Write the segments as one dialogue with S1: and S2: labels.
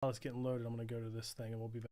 S1: While it's getting loaded, I'm going to go to this thing and we'll be back.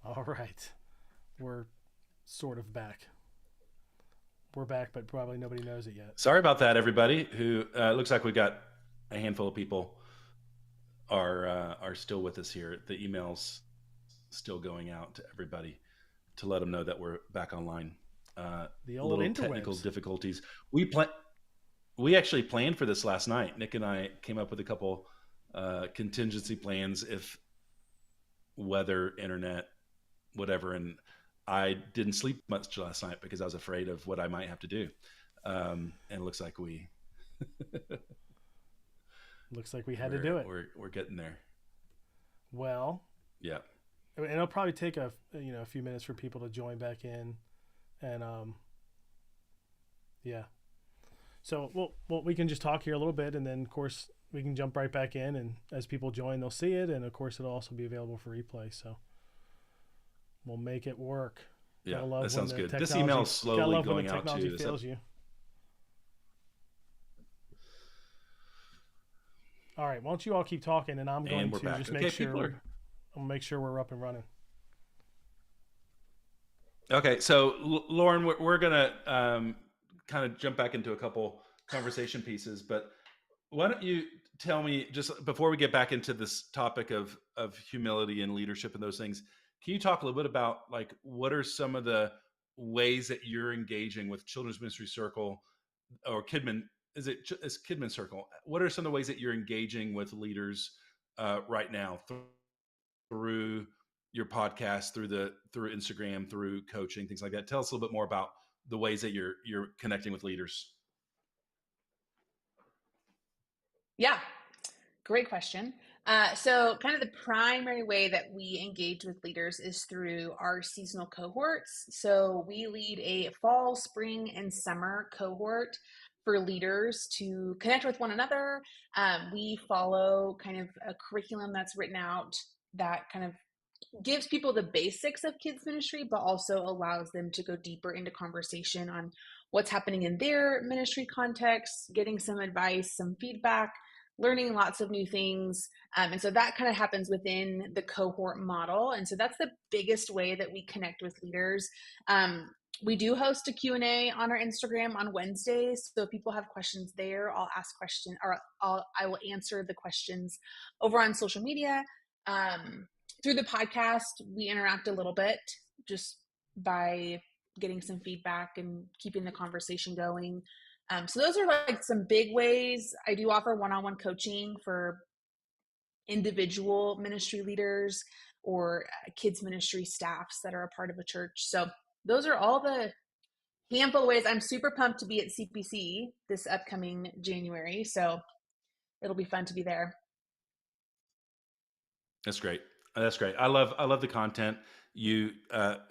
S1: All right. We're sort of back. We're back, but probably nobody knows it yet.
S2: Sorry about that, everybody. Who looks like we got a handful of people are still with us here. The emails still going out to everybody to let them know that we're back online.
S1: The old
S2: Little technical
S1: interwebs.
S2: difficulties. We actually planned for this last night. Nick and I came up with a couple contingency plans if weather, internet, whatever, and I didn't sleep much last night because I was afraid of what I might have to do. And it looks like
S1: Looks like we had to
S2: we're
S1: do it.
S2: we're getting there.
S1: Well,
S2: Yeah.
S1: and it'll probably take a few minutes for people to join back in, and yeah. So we can just talk here a little bit, and then of course we can jump right back in, and as people join, they'll see it, and of course it'll also be available for replay. So we'll make it work.
S2: Yeah,
S1: Gotta
S2: that
S1: love when
S2: sounds
S1: the
S2: good. This email
S1: technology.
S2: is
S1: Gotta
S2: slowly
S1: love when the
S2: going out
S1: technology
S2: too.
S1: fails you. All right, why don't you all keep talking, and I'm
S2: And
S1: going
S2: we're
S1: to
S2: back.
S1: just make
S2: Okay, people
S1: sure
S2: are
S1: I'll make sure we're up and running.
S2: okay. So, Lauren, we're gonna kind of jump back into a couple conversation pieces, but why don't you tell me just before we get back into this topic of humility and leadership and those things? Can you talk a little bit about like what are some of the ways that you're engaging with Children's Ministry Circle or Kidman? Is Kidman Circle? What are some of the ways that you're engaging with leaders right now through your podcast, through Instagram, through coaching, things like that? Tell us a little bit more about the ways that you're connecting with leaders.
S3: Yeah, great question. So, kind of the primary way that we engage with leaders is through our seasonal cohorts. So, we lead a fall, spring, and summer cohort for leaders to connect with one another. We follow kind of a curriculum that's written out that kind of gives people the basics of kids ministry, but also allows them to go deeper into conversation on what's happening in their ministry context, getting some advice, some feedback, learning lots of new things. And so that kind of happens within the cohort model. And so that's the biggest way that we connect with leaders. We do host a Q&A on our Instagram on Wednesdays. So if people have questions there, I'll ask questions or I will answer the questions over on social media. through the podcast, we interact a little bit just by getting some feedback and keeping the conversation going. So those are like some big ways. I do offer one-on-one coaching for individual ministry leaders or kids ministry staffs that are a part of a church. So those are all the handful of ways. I'm super pumped to be at CPC this upcoming January. So it'll be fun to be there.
S2: That's great. That's great. I love the content. You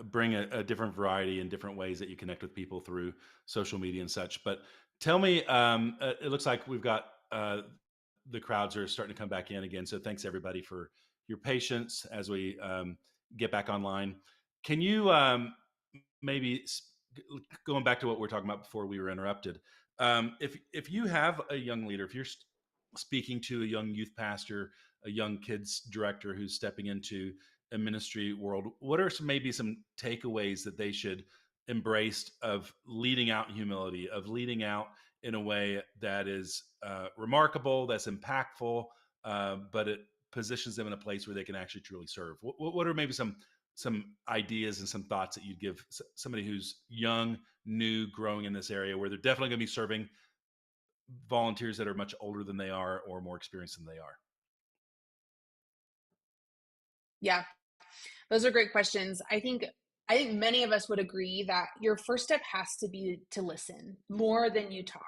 S2: bring a different variety and different ways that you connect with people through social media and such. But tell me, it looks like we've got the crowds are starting to come back in again. So thanks everybody for your patience as we get back online. Can you maybe going back to what we were talking about before we were interrupted? If you have a young leader, if you're speaking to a young youth pastor, a young kids director who's stepping into a ministry world, what are maybe some takeaways that they should embrace of leading out in humility, of leading out in a way that is remarkable, that's impactful, but it positions them in a place where they can actually truly serve? What are maybe some ideas and some thoughts that you'd give somebody who's young, new, growing in this area, where they're definitely going to be serving volunteers that are much older than they are or more experienced than they are?
S3: Yeah, those are great questions. I think many of us would agree that your first step has to be to listen more than you talk.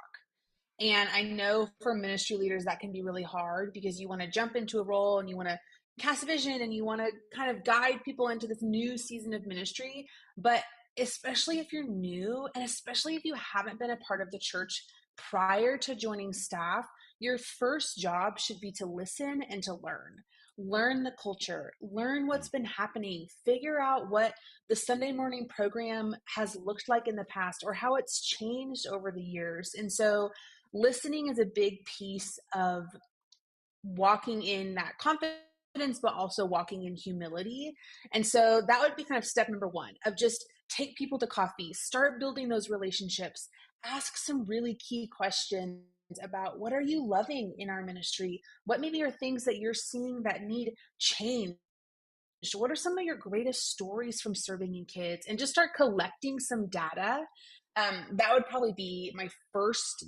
S3: And I know for ministry leaders that can be really hard because you want to jump into a role and you want to cast a vision and you want to kind of guide people into this new season of ministry. But especially if you're new, and especially if you haven't been a part of the church prior to joining staff, your first job should be to listen and to learn the culture, learn what's been happening, figure out what the Sunday morning program has looked like in the past or how it's changed over the years. And so listening is a big piece of walking in that confidence, but also walking in humility. And so that would be kind of step number one, of just take people to coffee, start building those relationships, ask some really key questions about what are you loving in our ministry? What maybe are things that you're seeing that need change? What are some of your greatest stories from serving in kids? And just start collecting some data. That would probably be my first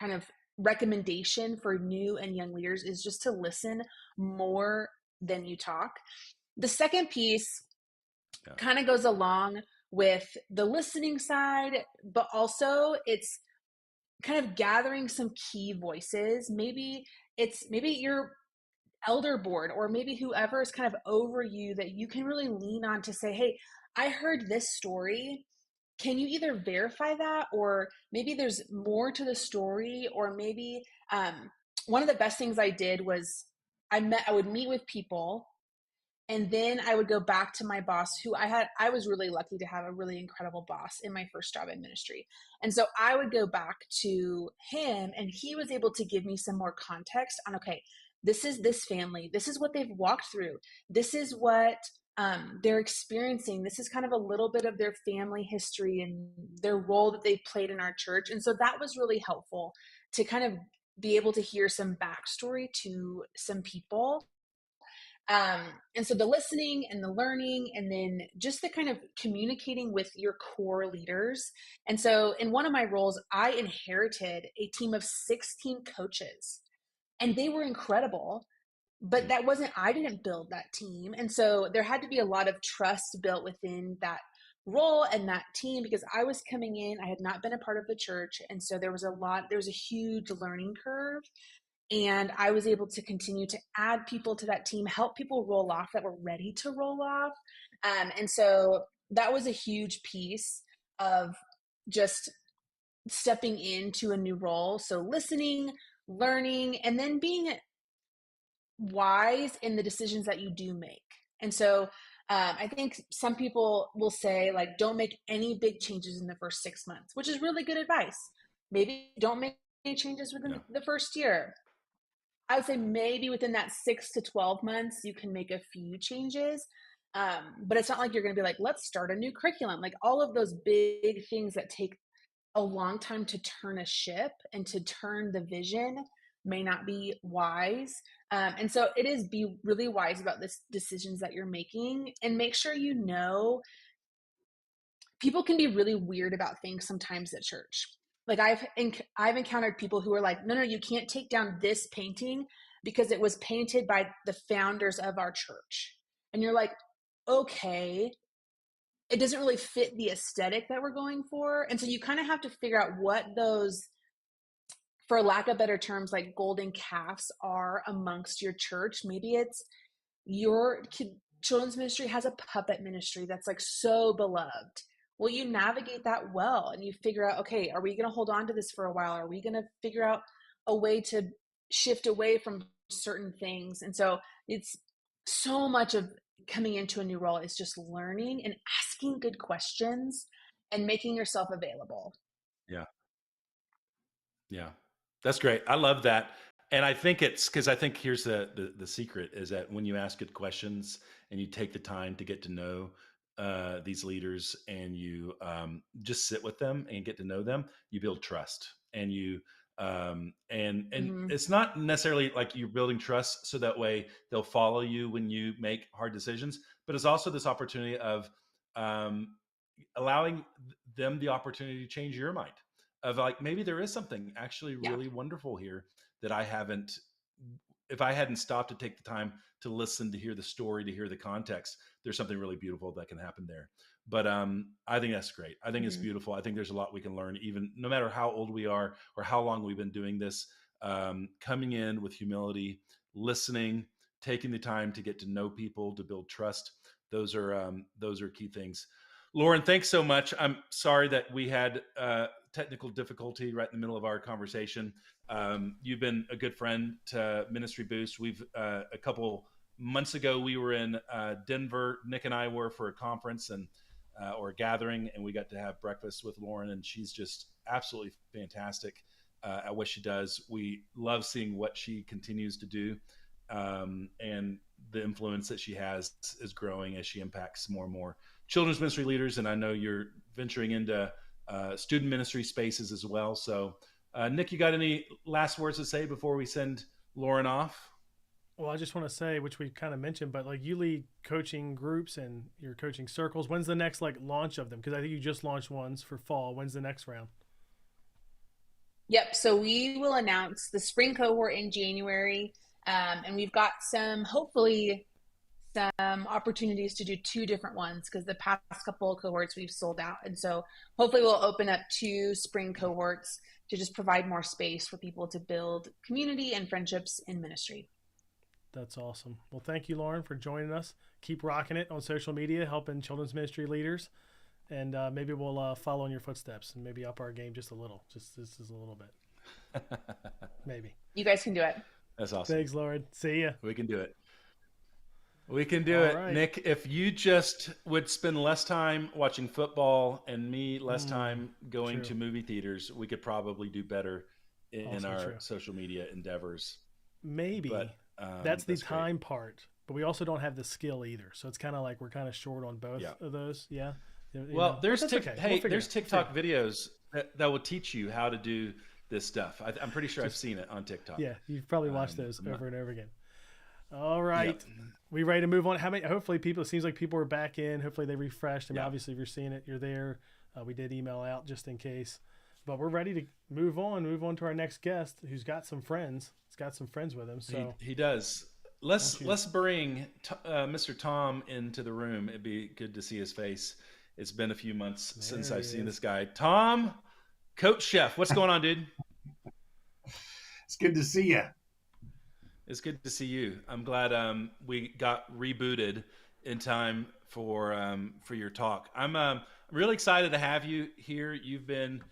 S3: kind of recommendation for new and young leaders, is just to listen more than you talk. The second piece kind of goes along with the listening side, but also it's kind of gathering some key voices. Maybe your elder board, or maybe whoever is kind of over you, that you can really lean on to say, hey, I heard this story. Can you either verify that, or maybe there's more to the story? Or maybe one of the best things I did was I would meet with people, and then I would go back to my boss, who I was really lucky to have a really incredible boss in my first job in ministry. And so I would go back to him, and he was able to give me some more context on, okay, this is this family, this is what they've walked through, this is what they're experiencing, this is kind of a little bit of their family history and their role that they've played in our church. And so that was really helpful to kind of be able to hear some backstory to some people. And so the listening and the learning, and then just the kind of communicating with your core leaders. And so in one of my roles, I inherited a team of 16 coaches, and they were incredible, but I didn't build that team. And so there had to be a lot of trust built within that role and that team, because I was coming in, I had not been a part of the church. And so there was a huge learning curve. And I was able to continue to add people to that team, help people roll off that were ready to roll off. And so that was a huge piece of just stepping into a new role. So listening, learning, and then being wise in the decisions that you do make. And so I think some people will say, like, don't make any big changes in the first 6 months, which is really good advice. Maybe don't make any changes within the first year. I would say maybe within that 6 to 12 months, you can make a few changes. But it's not like you're going to be like, let's start a new curriculum. Like all of those big things that take a long time to turn a ship and to turn the vision, may not be wise. And so it is, be really wise about this decisions that you're making, and make sure you know people can be really weird about things sometimes at church. Like I've encountered people who are like, no, you can't take down this painting because it was painted by the founders of our church. And you're like, okay, it doesn't really fit the aesthetic that we're going for. And so you kind of have to figure out what those, for lack of better terms, like golden calves are amongst your church. Maybe it's your children's ministry has a puppet ministry that's like so beloved. Well, you navigate that well and you figure out, okay, are we going to hold on to this for a while? Are we going to figure out a way to shift away from certain things? And so it's so much of coming into a new role is just learning and asking good questions and making yourself available.
S2: Yeah. Yeah. That's great. I love that. And I think it's because I think here's the secret is that when you ask good questions and you take the time to get to know these leaders, and you just sit with them and get to know them, you build trust. And you and it's not necessarily like you're building trust so that way they'll follow you when you make hard decisions, but it's also this opportunity of um, allowing them the opportunity to change your mind, of like, maybe there is something actually
S3: Yeah.
S2: really wonderful here that I haven't, if I hadn't stopped to take the time to listen, to hear the story, to hear the context, there's something really beautiful that can happen there. But I think that's great. I think it's beautiful. I think there's a lot we can learn, even no matter how old we are or how long we've been doing this. Coming in with humility, listening, taking the time to get to know people, to build trust. Those are key things. Lauren, thanks so much. I'm sorry that we had technical difficulty right in the middle of our conversation. You've been a good friend to Ministry Boost. We've a couple months ago, we were in Denver. Nick and I were for a conference and or a gathering, and we got to have breakfast with Lauren, and she's just absolutely fantastic at what she does. We love seeing what she continues to do, and the influence that she has is growing as she impacts more and more children's ministry leaders. And I know you're venturing into student ministry spaces as well. So, Nick, you got any last words to say before we send Lauren off?
S1: Well, I just want to say, which we kind of mentioned, but like you lead coaching groups and your coaching circles. When's the next like launch of them? Because I think you just launched ones for fall. When's the next round?
S3: Yep. So we will announce the spring cohort in January. And we've got hopefully some opportunities to do 2 different ones, because the past couple of cohorts we've sold out. And so hopefully we'll open up 2 spring cohorts to just provide more space for people to build community and friendships in ministry.
S1: That's awesome. Well, thank you, Lauren, for joining us. Keep rocking it on social media, helping children's ministry leaders. And maybe we'll follow in your footsteps and maybe up our game just a little. Just this is a little bit. Maybe.
S3: You guys can do it.
S2: That's awesome.
S1: Thanks, Lauren. See ya.
S2: We can do it. We can do it. Right. Nick, if you just would spend less time watching football and me less time going to movie theaters, we could probably do better in our social media endeavors.
S1: Maybe. But, that's the time part. But we also don't have the skill either. So it's kind of like we're kind of short on both of those. Yeah.
S2: Well, there's there's TikTok videos that will teach you how to do this stuff. I'm pretty sure I've seen it on TikTok.
S1: Yeah, you've probably watched those over and over again. All right. Yep. We ready to move on? Hopefully people, it seems like people are back in. Hopefully they refreshed. I mean, obviously if you're seeing it, you're there. We did email out just in case. But we're ready to move on to our next guest, who's got some friends. He's got some friends with him. So
S2: he does. Let's bring Mr. Tom into the room. It'd be good to see his face. It's been a few months since I've seen this guy. Tom, Coach Chef, what's going on, dude?
S4: It's good to see you.
S2: It's good to see you. I'm glad we got rebooted in time for your talk. I'm really excited to have you here. You've been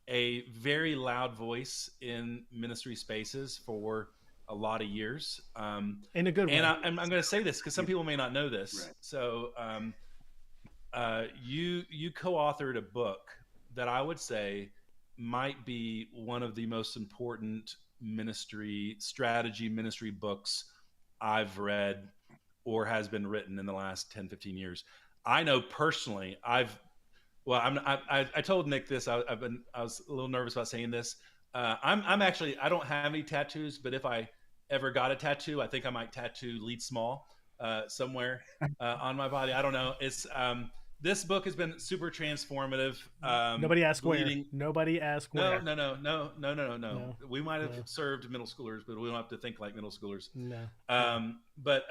S2: a very loud voice in ministry spaces for a lot of years.
S1: In a good way.
S2: And I'm going to say this because some people may not know this. Right. So you co-authored a book that I would say might be one of the most important ministry books I've read or has been written in the last 10, 15 years. I know personally, I told Nick this. I was a little nervous about saying this. I'm actually, I don't have any tattoos, but if I ever got a tattoo, I think I might tattoo Lead Small somewhere on my body. I don't know. It's this book has been super transformative.
S1: Nobody asked where.
S2: Leading.
S1: Nobody asked
S2: No,
S1: where.
S2: no. We might have
S1: No.
S2: served middle schoolers, but we don't have to think like middle schoolers.
S1: No.
S2: But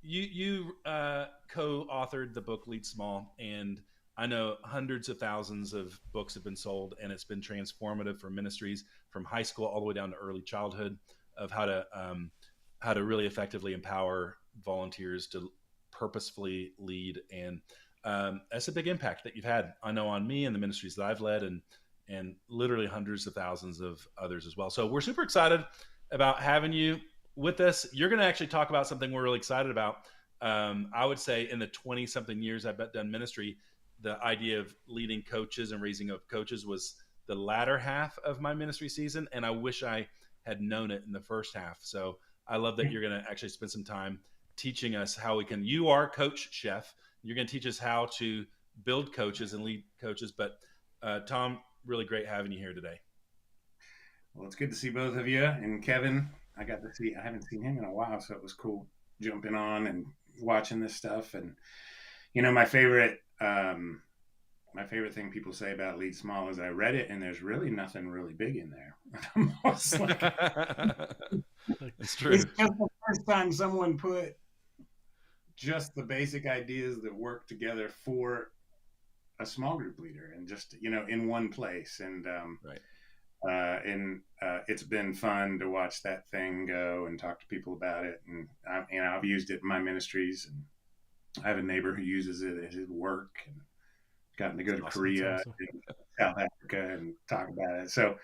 S2: you co-authored the book Lead Small, and I know hundreds of thousands of books have been sold, and it's been transformative for ministries from high school all the way down to early childhood of how to really effectively empower volunteers to purposefully lead. And that's a big impact that you've had, I know, on me and the ministries that I've led, and literally hundreds of thousands of others as well. So we're super excited about having you with us. You're going to actually talk about something we're really excited about. I would say in the 20 something years I've done ministry, the idea of leading coaches and raising up coaches was the latter half of my ministry season. And I wish I had known it in the first half. So I love that you're going to actually spend some time teaching us how we can, you are Coach Chef. You're going to teach us how to build coaches and lead coaches. But Tom, really great having you here today.
S4: Well, it's good to see both of you. And Kevin, I haven't seen him in a while, so it was cool jumping on and watching this stuff. And, my favorite thing people say about Lead Small is I read it and there's really nothing really big in there.
S2: That's true.
S4: It's just the first time someone put just the basic ideas that work together for a small group leader and just, in one place. And, it's been fun to watch that thing go and talk to people about it. And I've used it in my ministries, and I have a neighbor who uses it at his work, and gotten to go to Korea and South Africa and talk about it. So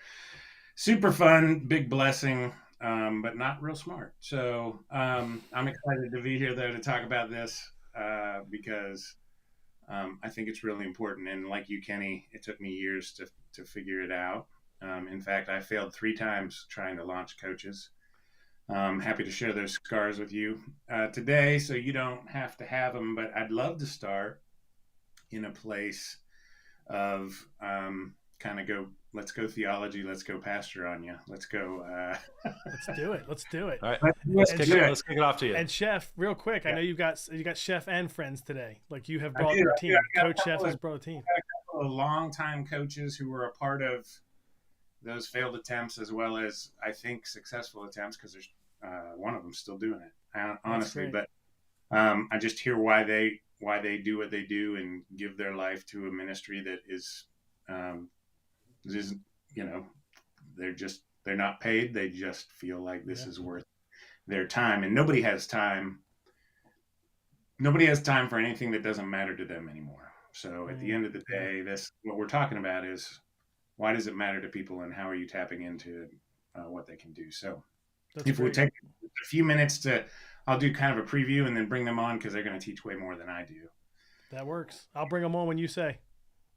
S4: super fun, big blessing, but not real smart. So I'm excited to be here though to talk about this because I think it's really important. And like you, Kenny, it took me years to figure it out. In fact, I failed 3 times trying to launch coaches. Happy to share those scars with you today, so you don't have to have them. But I'd love to start in a place of let's go theology, let's go pastor on you. Let's go.
S1: Let's do it.
S2: All right, let's kick it off to you.
S1: And Chef, real quick, I know you got Chef and friends today. Like you have brought your team. Coach Chef has brought a team.
S4: I got a couple of longtime coaches who were a part of those failed attempts as well as I think successful attempts, because there's one of them still doing it, honestly. But I just hear why they do what they do and give their life to a ministry that is they're not paid. They just feel like this is worth their time, and nobody has time for anything that doesn't matter to them anymore. So at the end of the day, what we're talking about is, why does it matter to people, and how are you tapping into what they can do? So if we take a few minutes I'll do kind of a preview and then bring them on, because they're going to teach way more than I do.
S1: That works. I'll bring them on when you say.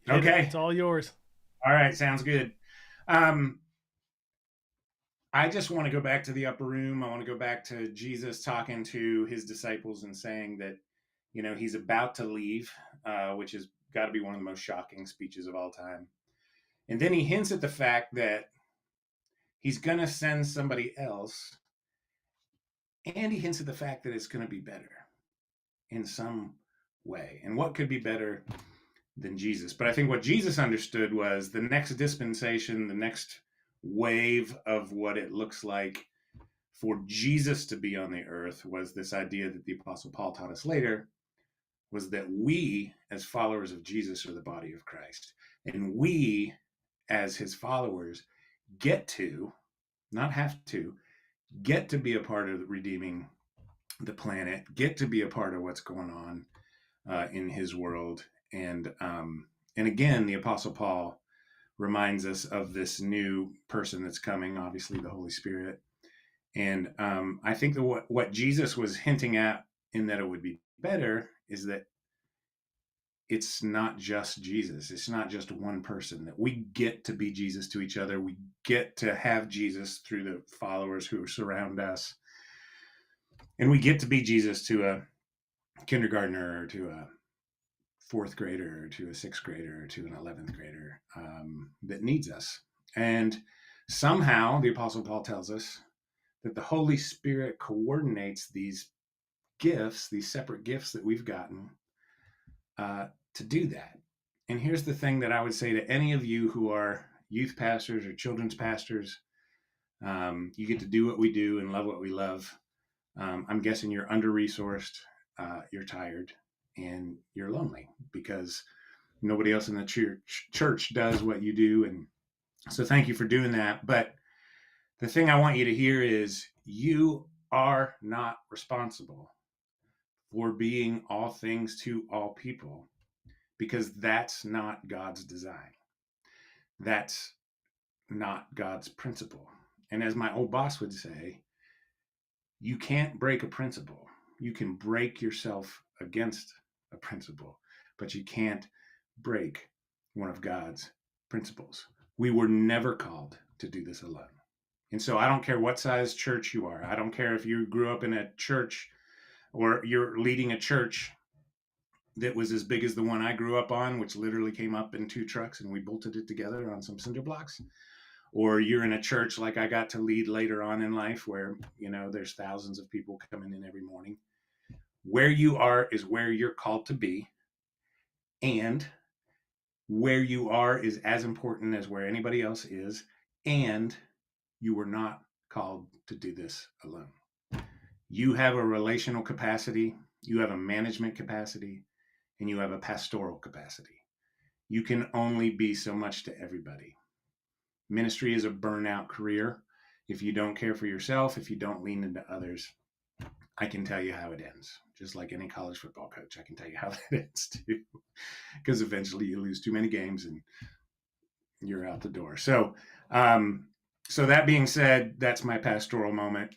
S4: Okay.
S1: It's all yours.
S4: All right. Sounds good. I just want to go back to the upper room. I want to go back to Jesus talking to his disciples and saying that, he's about to leave, which has got to be one of the most shocking speeches of all time. And then he hints at the fact that he's going to send somebody else. And he hints at the fact that it's going to be better in some way. And what could be better than Jesus? But I think what Jesus understood was the next dispensation, the next wave of what it looks like for Jesus to be on the earth was this idea that the Apostle Paul taught us later, was that we, as followers of Jesus, are the body of Christ. And we, as his followers, get to, not have to, get to be a part of redeeming the planet, get to be a part of what's going on in his world. And again, the Apostle Paul reminds us of this new person that's coming, obviously the Holy Spirit. And I think that what Jesus was hinting at, in that it would be better, is that it's not just Jesus. It's not just one person, that we get to be Jesus to each other. We get to have Jesus through the followers who surround us. And we get to be Jesus to a kindergartner, or to a 4th grader, or to a 6th grader, or to an 11th grader that needs us. And Somehow, the Apostle Paul tells us that the Holy Spirit coordinates these gifts, these separate gifts that we've gotten, to do that. And here's the thing that I would say to any of you who are youth pastors or children's pastors. You get to do what we do and love what we love. I'm guessing you're under-resourced, you're tired, and you're lonely because nobody else in the church does what you do. And so thank you for doing that. But the thing I want you to hear is you are not responsible for being all things to all people, because that's not God's design. That's not God's principle. And as my old boss would say, you can't break a principle. You can break yourself against a principle, but you can't break one of God's principles. We were never called to do this alone. And so I don't care what size church you are. I don't care if you grew up in a church or you're leading a church that was as big as the one I grew up on, which literally came up in 2 trucks and we bolted it together on some cinder blocks. Or you're in a church like I got to lead later on in life where, there's thousands of people coming in every morning. Where you are is where you're called to be. And where you are is as important as where anybody else is. And you were not called to do this alone. You have a relational capacity, you have a management capacity, and you have a pastoral capacity. You can only be so much to everybody. Ministry is a burnout career. If you don't care for yourself, if you don't lean into others, I can tell you how it ends. Just like any college football coach, I can tell you how that ends too. Because eventually you lose too many games and you're out the door. So that being said, that's my pastoral moment.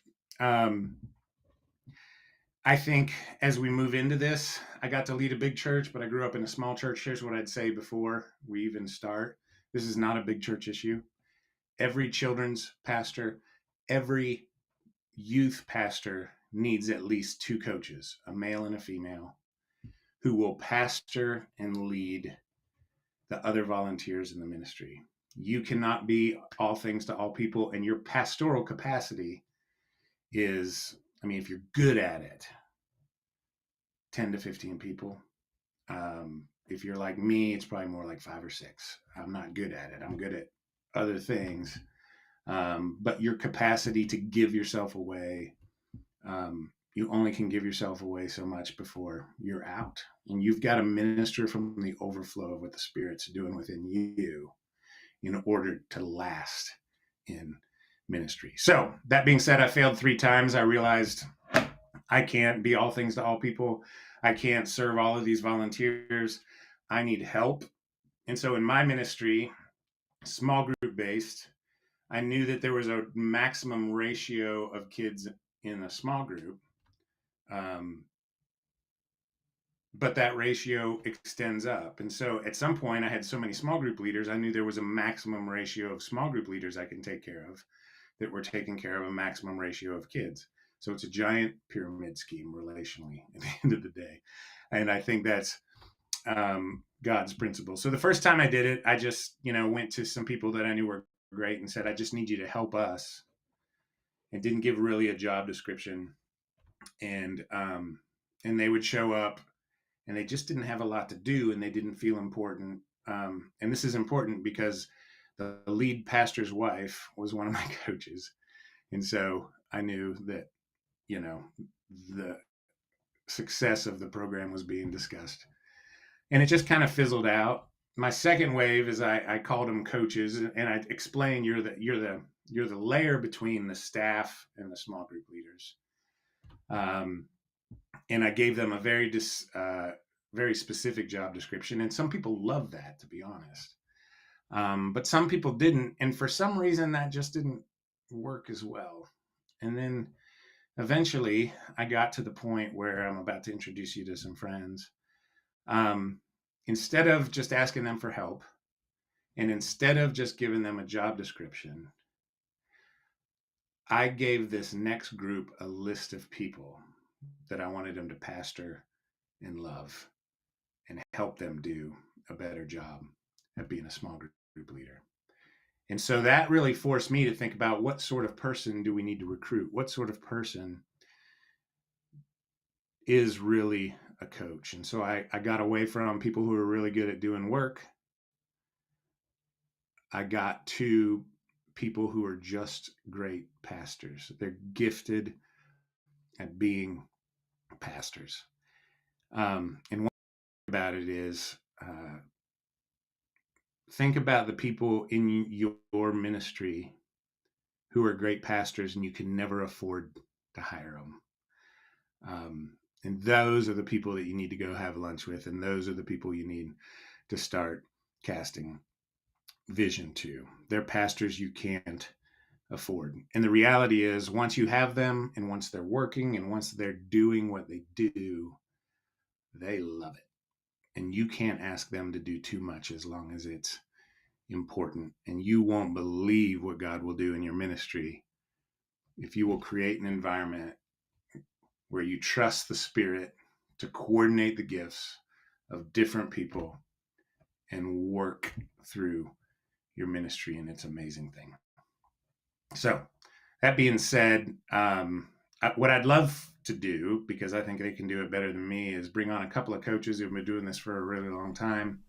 S4: I think as we move into this, I got to lead a big church, but I grew up in a small church. Here's what I'd say before we even start. This is not a big church issue. Every children's pastor, every youth pastor needs at least 2 coaches, a male and a female, who will pastor and lead the other volunteers in the ministry. You cannot be all things to all people, and your pastoral capacity is, if you're good at it, 10 to 15 people. If you're like me, it's probably more like 5 or 6. I'm not good at it. I'm good at other things. But your capacity to give yourself away, you only can give yourself away so much before you're out. And you've got to minister from the overflow of what the Spirit's doing within you in order to last in ministry. So that being said, I failed 3 times. I realized I can't be all things to all people. I can't serve all of these volunteers. I need help. And so in my ministry, small group based, I knew that there was a maximum ratio of kids in a small group. But that ratio extends up. And so at some point I had so many small group leaders, I knew there was a maximum ratio of small group leaders I can take care of that were taking care of a maximum ratio of kids. So it's a giant pyramid scheme relationally at the end of the day. And I think that's God's principle. So the first time I did it, I just, went to some people that I knew were great and said, I just need you to help us. And didn't give really a job description. And they would show up and they just didn't have a lot to do and they didn't feel important. And this is important because the lead pastor's wife was one of my coaches. And so I knew that, the success of the program was being discussed. And it just kind of fizzled out. My second wave is I called them coaches and I explained you're the layer between the staff and the small group leaders. And I gave them a very specific job description. And some people love that, to be honest. But some people didn't. And for some reason, that just didn't work as well. And then eventually, I got to the point where I'm about to introduce you to some friends. Instead of just asking them for help, and instead of just giving them a job description, I gave this next group a list of people that I wanted them to pastor and love and help them do a better job at being a small group leader. And so that really forced me to think about what sort of person do we need to recruit? What sort of person is really a coach? And so I got away from people who are really good at doing work. I got to people who are just great pastors. They're gifted at being pastors. And one thing about it is, think about the people in your ministry who are great pastors and you can never afford to hire them. And those are the people that you need to go have lunch with. And those are the people you need to start casting vision to. They're pastors you can't afford. And the reality is, once you have them and once they're working and once they're doing what they do, they love it. And you can't ask them to do too much as long as it's important. And you won't believe what God will do in your ministry if you will create an environment where you trust the Spirit to coordinate the gifts of different people and work through your ministry. And it's an amazing thing. So, that being said, what I'd love to do, because I think they can do it better than me, is bring on a couple of coaches who've been doing this for a really long time.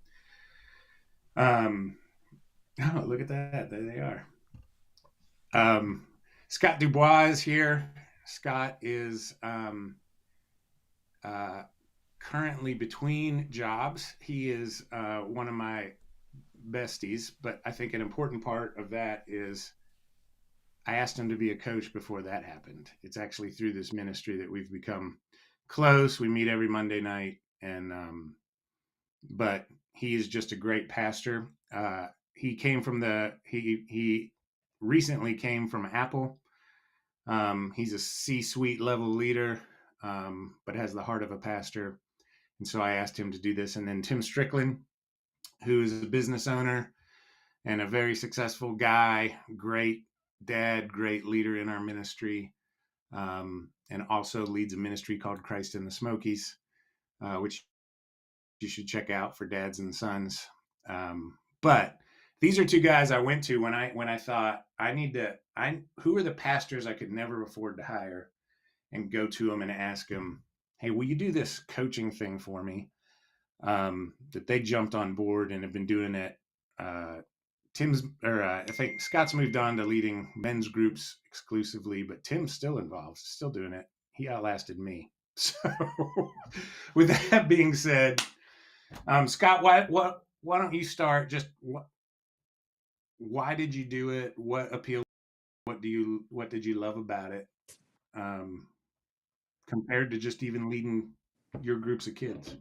S4: Oh, look at that. There they are. Scott Dubois is here. Scott is currently between jobs. He is one of my besties, but I think an important part of that is I asked him to be a coach before that happened. It's actually through this ministry that we've become close. We meet every Monday night, and but he is just a great pastor. He came from he recently came from Apple. He's a C-suite level leader, but has the heart of a pastor. And so I asked him to do this. And then Tim Strickland, who is a business owner and a very successful guy, great dad, great leader in our ministry, and also leads a ministry called Christ in the Smokies, which you should check out for dads and sons. But these are two guys I went to when I thought who are the pastors I could never afford to hire, and go to them and ask them, hey, will you do this coaching thing for me? That they jumped on board and have been doing it. I think Scott's moved on to leading men's groups exclusively, but Tim's still involved, still doing it. He outlasted me. So with that being said, Scott, why don't you start? Just why did you do it? What appealed? What did you love about it? Compared to just even leading your groups of kids.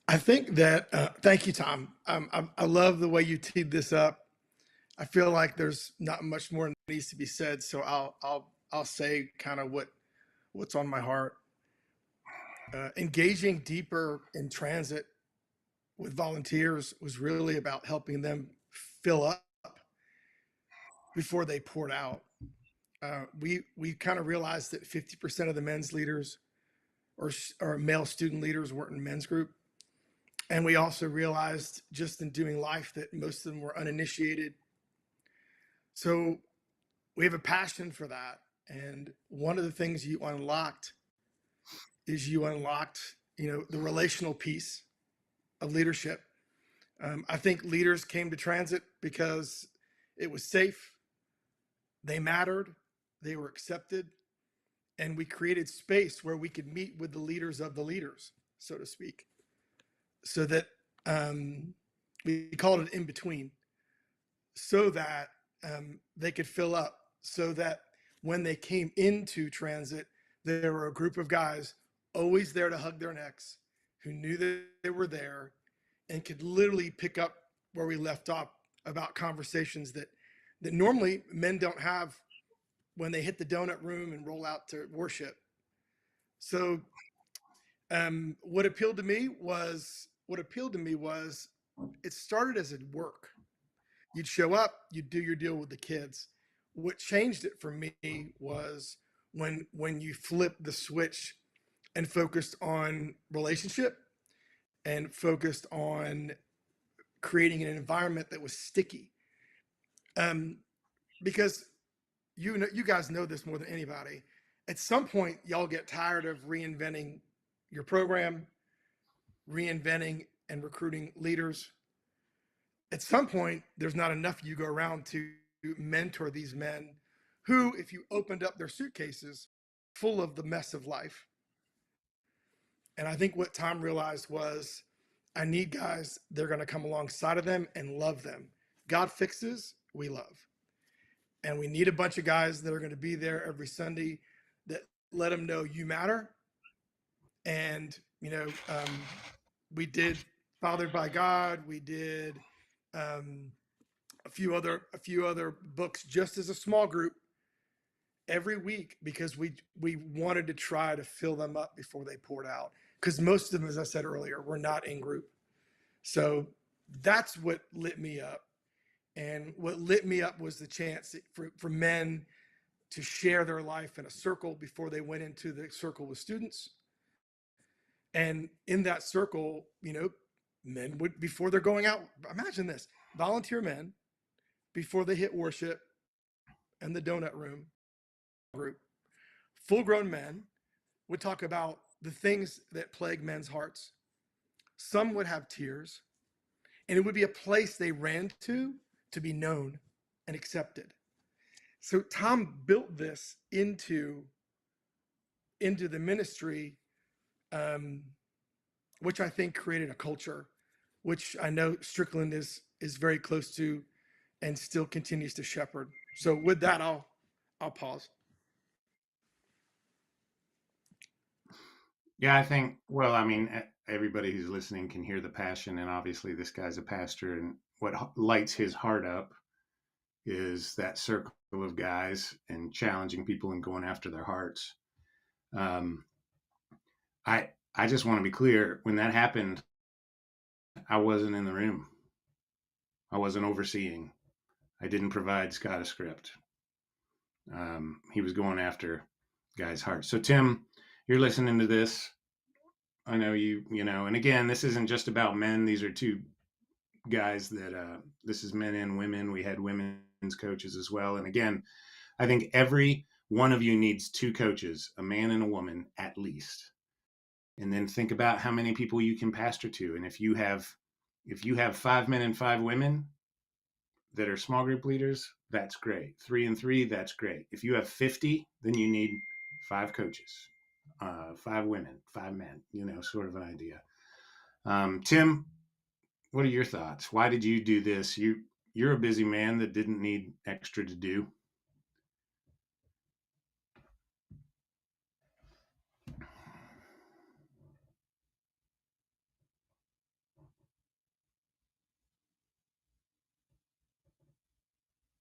S5: I think that, thank you, Tom. I love the way you teed this up. I feel like there's not much more that needs to be said, so I'll say kind of what's on my heart. Engaging deeper in transit with volunteers was really about helping them fill up before they poured out. We kind of realized that 50% of the men's leaders or male student leaders weren't in men's group. And we also realized just in doing life that most of them were uninitiated. So we have a passion for that. And one of the things you unlocked is the relational piece of leadership. I think leaders came to transit because it was safe, they mattered, they were accepted, and we created space where we could meet with the leaders of the leaders, so to speak. So that we called it in between, so that they could fill up, so that when they came into transit, there were a group of guys always there to hug their necks, who knew that they were there and could literally pick up where we left off about conversations that normally men don't have when they hit the donut room and roll out to worship. So what appealed to me was it started as a work. You'd show up, you'd do your deal with the kids. What changed it for me was when you flipped the switch and focused on relationship and focused on creating an environment that was sticky. Because you guys know this more than anybody. At some point, y'all get tired of reinventing your program, reinventing and recruiting leaders. At some point, there's not enough you go around to mentor these men who, if you opened up their suitcases, full of the mess of life. And I think what Tom realized was, I need guys that are going to come alongside of them and love them. God fixes, we love. And we need a bunch of guys that are going to be there every Sunday that let them know you matter. And, we did Fathered by God. We did a few other books just as a small group every week, because we wanted to try to fill them up before they poured out. Because most of them, as I said earlier, were not in group. So that's what lit me up. And what lit me up was the chance for men to share their life in a circle before they went into the circle with students. And in that circle, men would, before they're going out, imagine this, volunteer men, before they hit worship and the donut room group, full-grown men would talk about the things that plague men's hearts. Some would have tears, and it would be a place they ran to be known and accepted. So Tom built this into the ministry, which I think created a culture, which I know Strickland is very close to and still continues to shepherd. So with that, I'll pause.
S4: Yeah, I think, well, I mean, everybody who's listening can hear the passion. And obviously, this guy's a pastor. And what lights his heart up is that circle of guys and challenging people and going after their hearts. I just want to be clear, when that happened, I wasn't in the room. I wasn't overseeing. I didn't provide Scott a script. He was going after guys' hearts. So Tim, you're listening to this. I know and again, this isn't just about men. These are two guys that this is men and women. We had women's coaches as well. And again, I think every one of you needs two coaches, a man and a woman at least. And then think about how many people you can pastor to. And if you have 5 men and 5 women that are small group leaders, that's great. 3 and 3, that's great. If you have 50, then you need 5 coaches, 5 women, 5 men, sort of an idea. Tim, what are your thoughts? Why did you do this? You're a busy man that didn't need extra to do.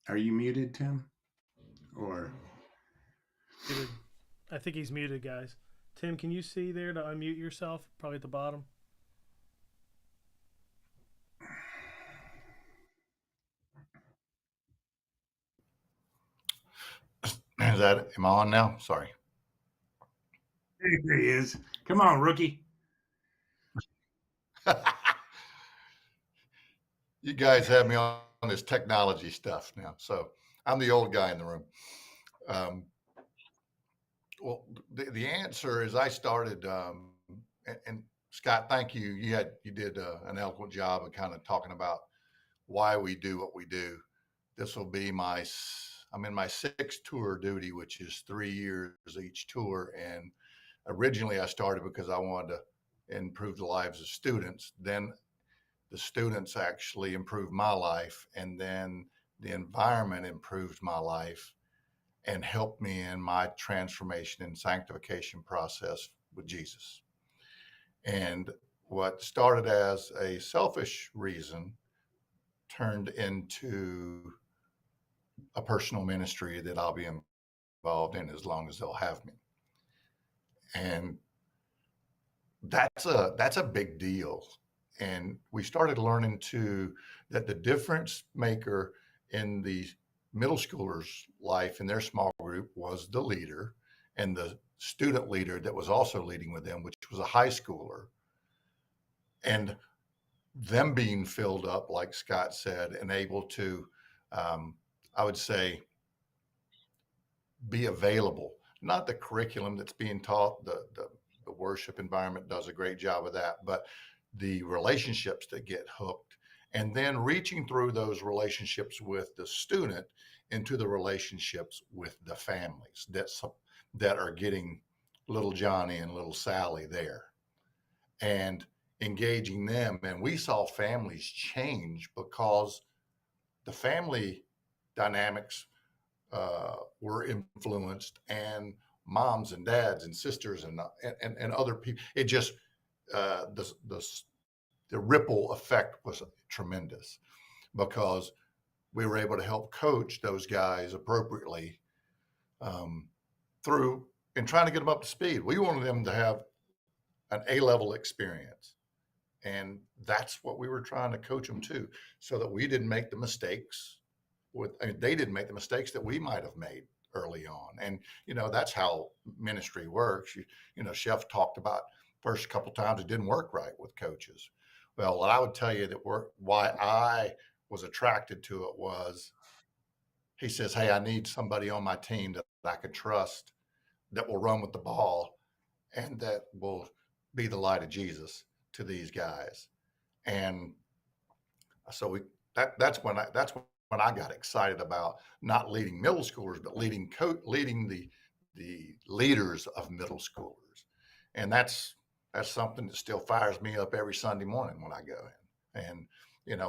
S4: Are you muted, Tim? Or
S1: Muted. I think he's muted, guys. Tim, can you see there to unmute yourself? Probably at the bottom.
S6: Am I on now? Sorry.
S4: there he is. Come on, rookie.
S6: You guys have me on this technology stuff now. So I'm the old guy in the room. Well, the answer is I started, and Scott, thank you. You did an eloquent job of kind of talking about why we do what we do. This will be I'm in my 6th tour duty, which is 3 years each tour. And originally I started because I wanted to improve the lives of students. Then the students actually improved my life. And then the environment improved my life and helped me in my transformation and sanctification process with Jesus. And what started as a selfish reason turned into a personal ministry that I'll be involved in as long as they'll have me. And that's a big deal. And we started learning too that the difference maker in the middle schoolers' life in their small group was the leader and the student leader that was also leading with them, which was a high schooler. And them being filled up, like Scott said, and able to, I would say, be available. Not the curriculum that's being taught, the worship environment does a great job of that, but the relationships that get hooked, and then reaching through those relationships with the student into the relationships with the families that are getting little Johnny and little Sally there, and engaging them. And we saw families change because the family dynamics were influenced, and moms and dads and sisters and other people. It just the ripple effect was tremendous because we were able to help coach those guys appropriately through and trying to get them up to speed. We wanted them to have an A-level experience, and that's what we were trying to coach them to, so that we didn't make the mistakes they didn't make the mistakes that we might have made early on. And, that's how ministry works. Chef talked about first couple times it didn't work right with coaches. Well, what I would tell you why I was attracted to it was, he says, hey, I need somebody on my team that I can trust, that will run with the ball, and that will be the light of Jesus to these guys. And so that's when I got excited about not leading middle schoolers, but leading the leaders of middle schoolers. And that's something that still fires me up every Sunday morning when I go in. And,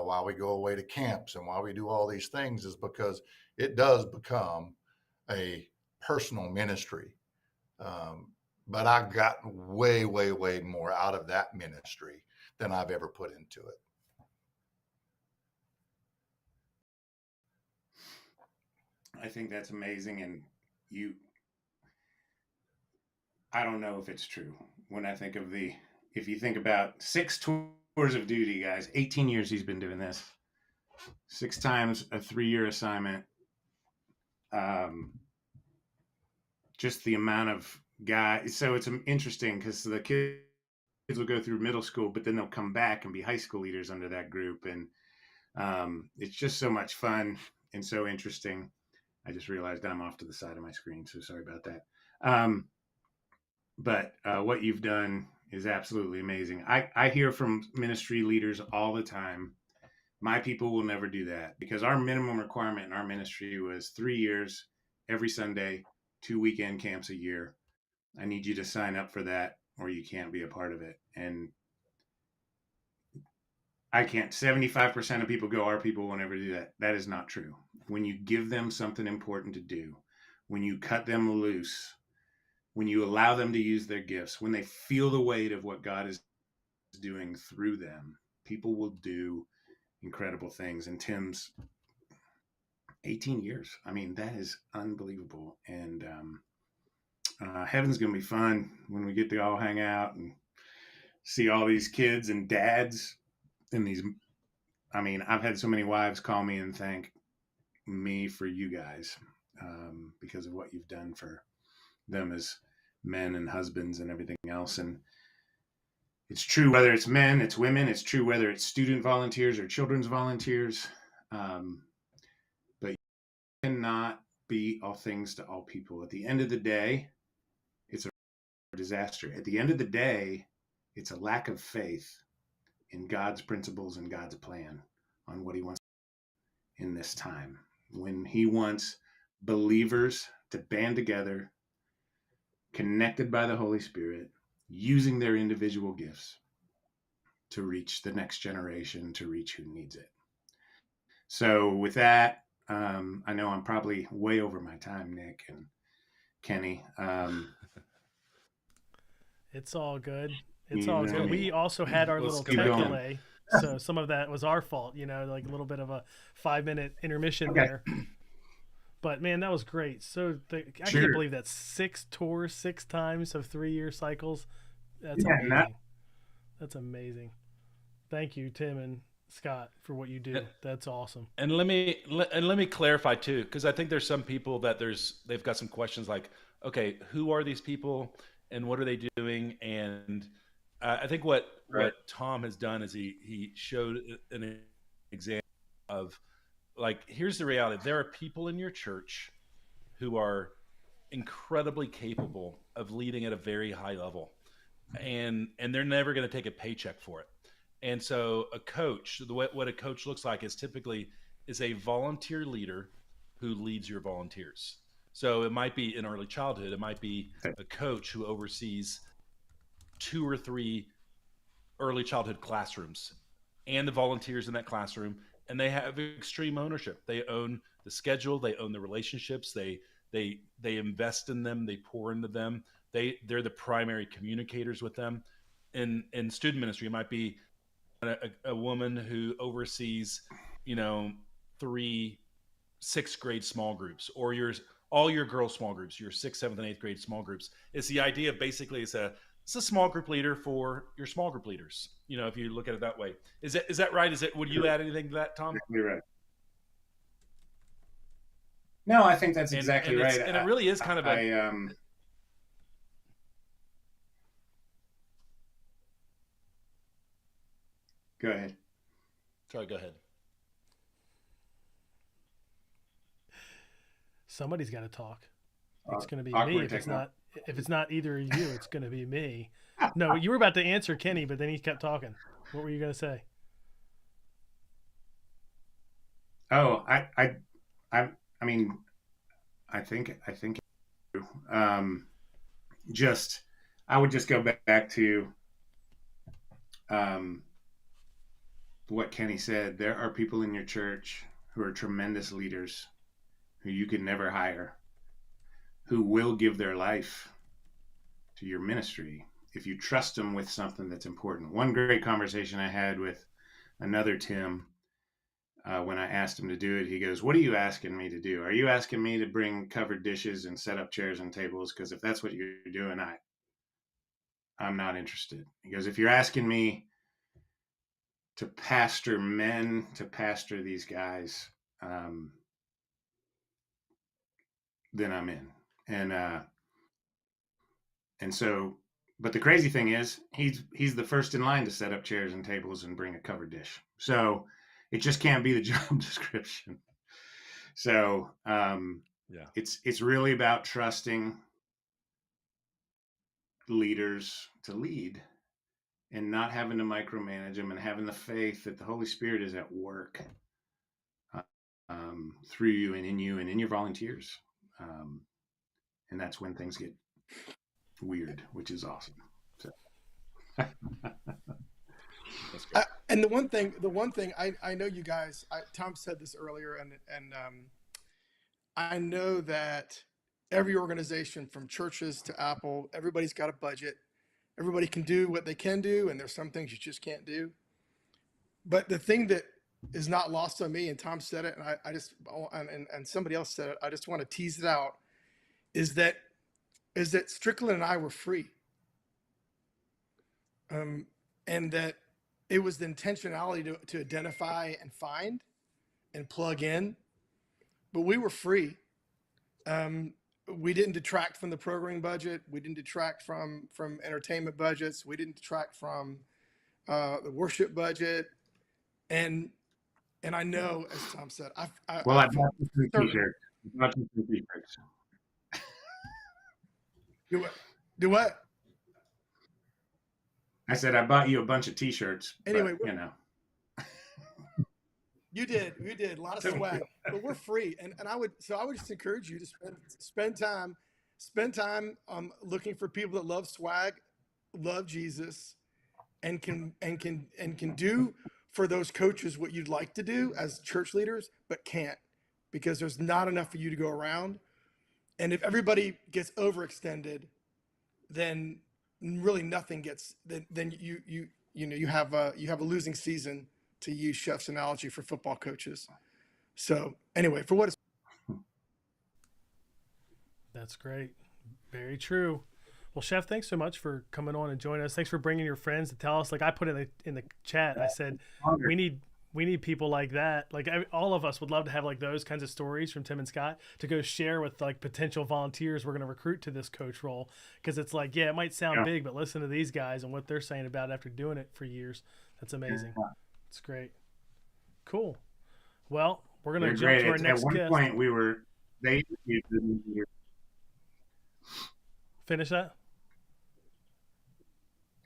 S6: while we go away to camps and while we do all these things, is because it does become a personal ministry. But I've gotten way, way, way more out of that ministry than I've ever put into it.
S4: I think that's amazing. And I don't know if it's true. When I think of if you think about 6 tours of duty, guys, 18 years he's been doing this, 6 times a 3-year assignment. Just the amount of guys. So it's interesting because the kids will go through middle school, but then they'll come back and be high school leaders under that group. And it's just so much fun and so interesting. I just realized I'm off to the side of my screen, so sorry about that. But what you've done is absolutely amazing. I hear from ministry leaders all the time, my people will never do that, because our minimum requirement in our ministry was 3 years, every Sunday, 2 weekend camps a year. I need you to sign up for that or you can't be a part of it. And I can't. 75% of people go, our people will never do that. That is not true. When you give them something important to do, when you cut them loose, when you allow them to use their gifts, when they feel the weight of what God is doing through them, people will do incredible things. And Tim's 18 years. I mean, that is unbelievable. And heaven's going to be fun when we get to all hang out and see all these kids and dads and these. I mean, I've had so many wives call me and thank me for you guys because of what you've done for them as men and husbands and everything else. And it's true whether it's men, it's women, it's true whether it's student volunteers or children's volunteers. But you cannot be all things to all people. At the end of the day, it's a disaster. At the end of the day, it's a lack of faith in God's principles and God's plan on what he wants in this time, when he wants believers to band together, connected by the Holy Spirit, using their individual gifts to reach the next generation, to reach who needs it. So with that, I know I'm probably way over my time, Nick and Kenny.
S1: It's all good. It's all good. We also had our little tech delay. So some of that was our fault, like a little bit of a 5-minute intermission there. But man, that was great. So I can't believe that 6 tours, 6 times of 3-year cycles. That's amazing. That's amazing. Thank you, Tim and Scott, for what you do. That's awesome.
S2: And let me clarify too, because I think there's some people that they've got some questions like, okay, who are these people and what are they doing? And I think what Tom has done is he showed an example of, like, here's the reality. There are people in your church who are incredibly capable of leading at a very high level, and they're never going to take a paycheck for it. And so a coach, what a coach looks like is typically is a volunteer leader who leads your volunteers. So it might be in early childhood, it might be a coach who oversees 2 or 3 early childhood classrooms and the volunteers in that classroom, and they have extreme ownership. They own the schedule, they own the relationships, they invest in them, they pour into them. They're the primary communicators with them. In student ministry, it might be a woman who oversees, 3 6th grade small groups, or all your girls small groups, your 6th, 7th, and 8th grade small groups. It's the idea of basically it's a small group leader for your small group leaders. If you look at it that way, is that right? Would you add anything to that, Tom?
S4: You're right. No, I think that's exactly right.
S2: And it really is kind of
S4: Go ahead.
S2: Sorry, go ahead.
S1: Somebody's got to talk. It's going to be me. If it's not either of you, it's going to be me. No, you were about to answer Kenny, but then he kept talking. What were you going to say?
S4: Oh, I mean, I think I would just go back to what Kenny said. There are people in your church who are tremendous leaders who you could never hire, who will give their life to your ministry if you trust them with something that's important. One great conversation I had with another Tim, when I asked him to do it, he goes, "What are you asking me to do? Are you asking me to bring covered dishes and set up chairs and tables? Because if that's what you're doing, I'm not interested." He goes, "If you're asking me to pastor men, to pastor these guys, then I'm in." And so, but the crazy thing is, he's the first in line to set up chairs and tables and bring a covered dish. So it just can't be the job description. So it's really about trusting leaders to lead and not having to micromanage them, and having the faith that the Holy Spirit is at work through you and in your volunteers. And that's when things get weird, which is awesome. So.
S5: And the one thing I know you guys, Tom said this earlier, and I know that every organization from churches to Apple, everybody's got a budget. Everybody can do what they can do, and there's some things you just can't do. But the thing that is not lost on me, and Tom said it, and I just and somebody else said it, I just want to tease it out, is that Strickland and I were free, and that it was the intentionality to identify and find and plug in, but we were free. We didn't detract from the programming budget. We didn't detract from entertainment budgets. We didn't detract from the worship budget. And I know, as Tom said, I
S4: bought you some t-shirts.
S5: Do what?
S4: I said I bought you a bunch of t-shirts.
S5: Anyway,
S4: but,
S5: you did a lot of swag, but we're free. And I would just encourage you to spend time looking for people that love swag, love Jesus, and can do for those coaches what you'd like to do as church leaders, but can't, because there's not enough for you to go around. And if everybody gets overextended, then really nothing gets. Then you have a losing season, to use Chef's analogy for football coaches. So anyway, for what it's.
S1: That's great. Very true. Well, Chef, thanks so much for coming on and joining us. Thanks for bringing your friends to tell us. Like I put in the chat, I said we we need people like that. Like all of us would love to have like those kinds of stories from Tim and Scott to go share with like potential volunteers we're going to recruit to this coach role. Because it's like, yeah, it might sound big, but listen to these guys and what they're saying about it after doing it for years. That's amazing. It's great. Cool. Well, we're going to jump to our next
S4: guest.
S1: At one point, they finish that.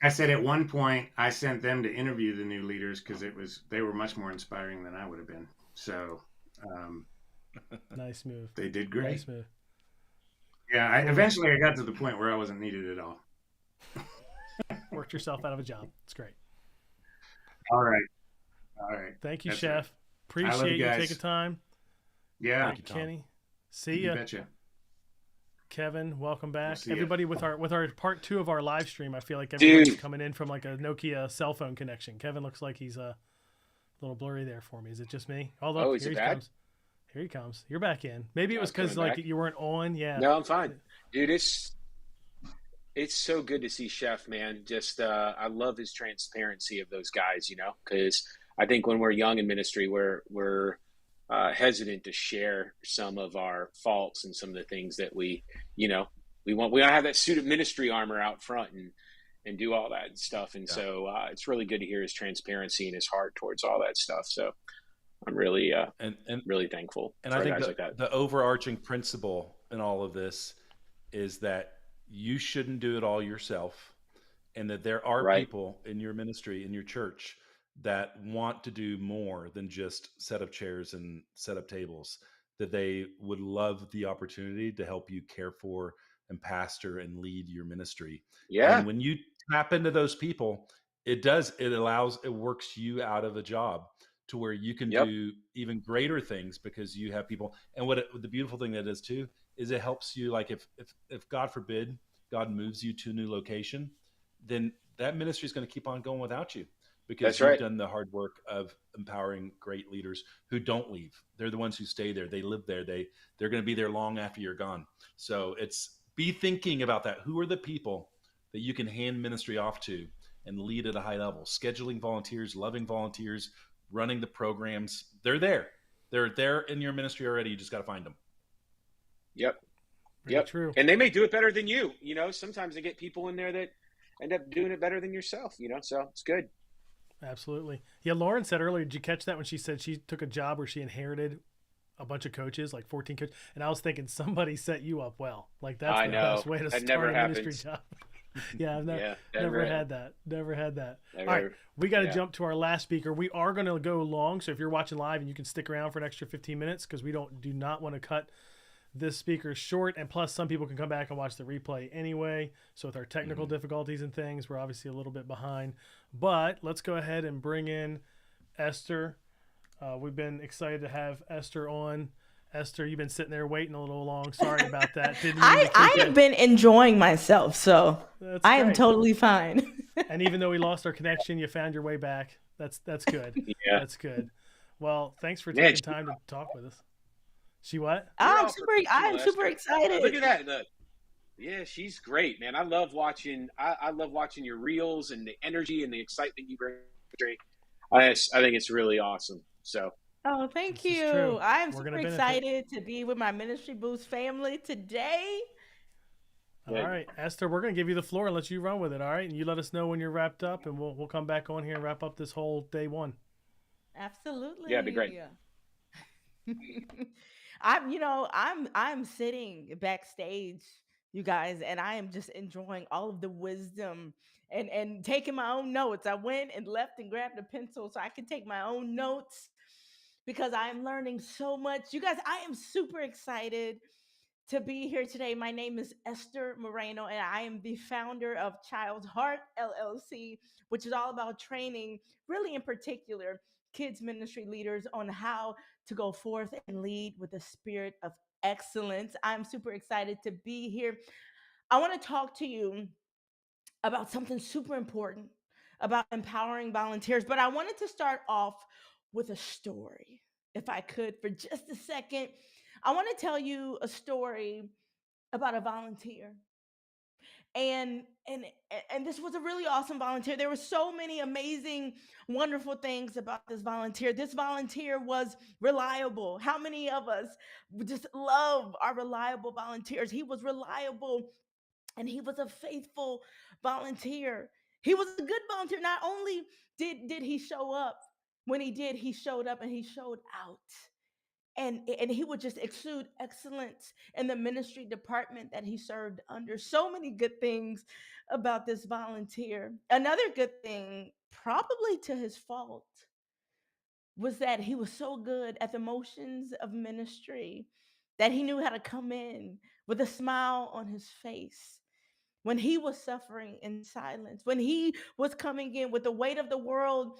S4: I said at one point I sent them to interview the new leaders because they were much more inspiring than I would have been. So
S1: nice move.
S4: They did great.
S1: Nice move.
S4: Yeah, eventually I got to the point where I wasn't needed at all.
S1: Worked yourself out of a job. It's great.
S4: All right.
S1: Thank you, Chef. Right. Appreciate you taking time.
S4: Yeah.
S1: Thank you, Kenny. See ya.
S4: You betcha.
S1: Kevin, welcome back. Everybody with our part 2 of our live stream, I feel like everybody's coming in from like a Nokia cell phone connection. Kevin looks like he's a little blurry there for me. Is it just me?
S7: Although here he comes.
S1: Here he comes. You're back in. Maybe it was because like you weren't on. Yeah.
S7: No, I'm fine, dude. It's so good to see Chef, man. Just I love his transparency of those guys, because I think when we're young in ministry, we're hesitant to share some of our faults and some of the things that we want. We don't have that suit of ministry armor out front and do all that stuff. And so it's really good to hear his transparency and his heart towards all that stuff. So I'm really and really thankful.
S2: And I think the overarching principle in all of this is that you shouldn't do it all yourself, and that there are people in your ministry, in your church, that want to do more than just set up chairs and set up tables, that they would love the opportunity to help you care for and pastor and lead your ministry.
S7: Yeah.
S2: And when you tap into those people, it works you out of a job to where you can do even greater things because you have people. And the beautiful thing that is too, is it helps you. Like if God forbid, God moves you to a new location, then that ministry is going to keep on going without you. Because you've done the hard work of empowering great leaders who don't leave. They're the ones who stay there. They live there. They're going to be there long after you're gone. So be thinking about that. Who are the people that you can hand ministry off to and lead at a high level? Scheduling volunteers, loving volunteers, running the programs. They're there. They're there in your ministry already. You just got to find them.
S7: Yep.
S1: True.
S7: And they may do it better than you. Sometimes they get people in there that end up doing it better than yourself, so it's good.
S1: Absolutely. Yeah, Lauren said earlier, did you catch that when she said she took a job where she inherited a bunch of coaches, like 14 coaches? And I was thinking somebody set you up well. Like that's the best way to start a ministry job. Yeah, I've never had that. Never had that. All right, we got to jump to our last speaker. We are going to go long, so if you're watching live, and you can stick around for an extra 15 minutes because we do not want to cut this speaker short, and plus some people can come back and watch the replay anyway. So with our technical difficulties and things, we're obviously a little bit behind, but let's go ahead and bring in Esther. We've been excited to have Esther on. Esther, you've been sitting there waiting a little long. Sorry about that.
S8: I have been enjoying myself, so I am totally fine.
S1: And even though we lost our connection, you found your way back. That's good.
S7: Yeah.
S1: That's good. Well, thanks for taking time to talk with us. She what?
S8: I'm super excited.
S7: Look at that. Yeah, she's great, man. I love watching your reels and the energy and the excitement you bring. I think it's really awesome. So
S8: thank you. I'm super excited to be with my Ministry Boost family today.
S1: All right, Esther, we're gonna give you the floor and let you run with it. All right, and you let us know when you're wrapped up, and we'll come back on here and wrap up this whole day one.
S8: Absolutely.
S7: Yeah, it'd be great.
S8: I'm sitting backstage, you guys, and I am just enjoying all of the wisdom and taking my own notes. I went and left and grabbed a pencil so I could take my own notes because I am learning so much. You guys, I am super excited to be here today. My name is Esther Moreno, and I am the founder of Child's Heart LLC, which is all about training, really in particular, kids ministry leaders on how to go forth and lead with a spirit of excellence. I'm super excited to be here. I want to talk to you about something super important about empowering volunteers, but I wanted to start off with a story, if I could, for just a second. I want to tell you a story about a volunteer. and and and this was a really awesome volunteer. There were so many amazing, wonderful things about this volunteer. This volunteer was reliable. How many of us just love our reliable volunteers? He was reliable, and he was a faithful volunteer. He was a good volunteer. Not only did he show up, when he did, he showed up and he showed out. And he would just exude excellence in the ministry department that he served under. So many good things about this volunteer. Another good thing, probably to his fault, was that he was so good at the motions of ministry that he knew how to come in with a smile on his face when he was suffering in silence, when he was coming in with the weight of the world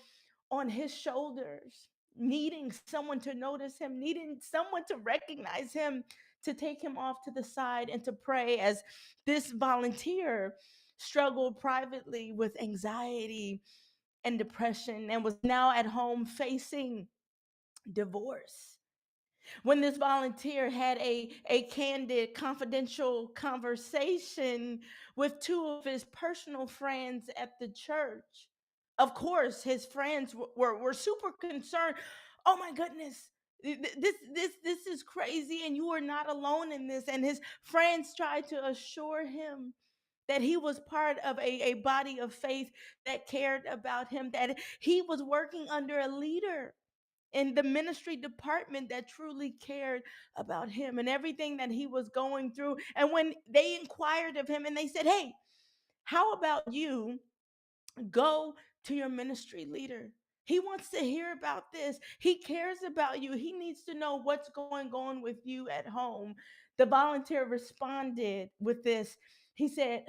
S8: on his shoulders, needing someone to notice him, needing someone to recognize him, to take him off to the side and to pray, as this volunteer struggled privately with anxiety and depression and was now at home facing divorce. When this volunteer had a candid, confidential conversation with two of his personal friends at the church. Of course, his friends were super concerned. Oh my goodness, this is crazy, and you are not alone in this. And his friends tried to assure him that he was part of a body of faith that cared about him, that he was working under a leader in the ministry department that truly cared about him and everything that he was going through. And when they inquired of him and they said, hey, how about you go to your ministry leader? He wants to hear about this. He cares about you. He needs to know what's going on with you at home. The volunteer responded with this. He said,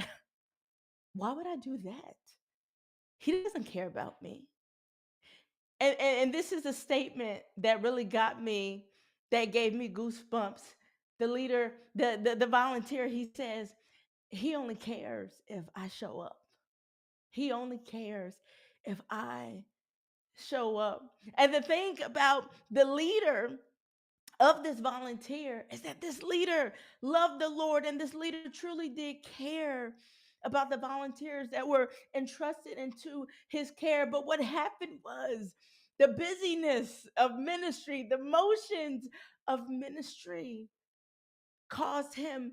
S8: why would I do that? He doesn't care about me. And this is a statement that really got me, that gave me goosebumps. The leader, the volunteer, he says, he only cares if I show up. He only cares if I show up. And the thing about the leader of this volunteer is that this leader loved the Lord, and this leader truly did care about the volunteers that were entrusted into his care. But what happened was, the busyness of ministry, the motions of ministry caused him,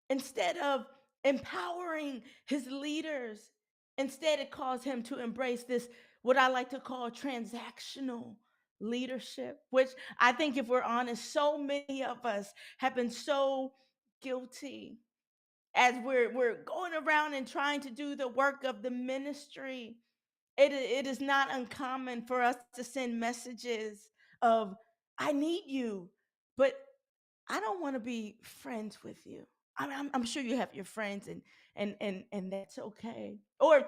S8: instead of empowering his leaders, instead it caused him to embrace this, what I like to call transactional leadership, which I think, if we're honest, so many of us have been so guilty as we're going around and trying to do the work of the ministry. It is not uncommon for us to send messages of, I need you, but I don't want to be friends with you. I'm sure you have your friends, and that's okay. Or,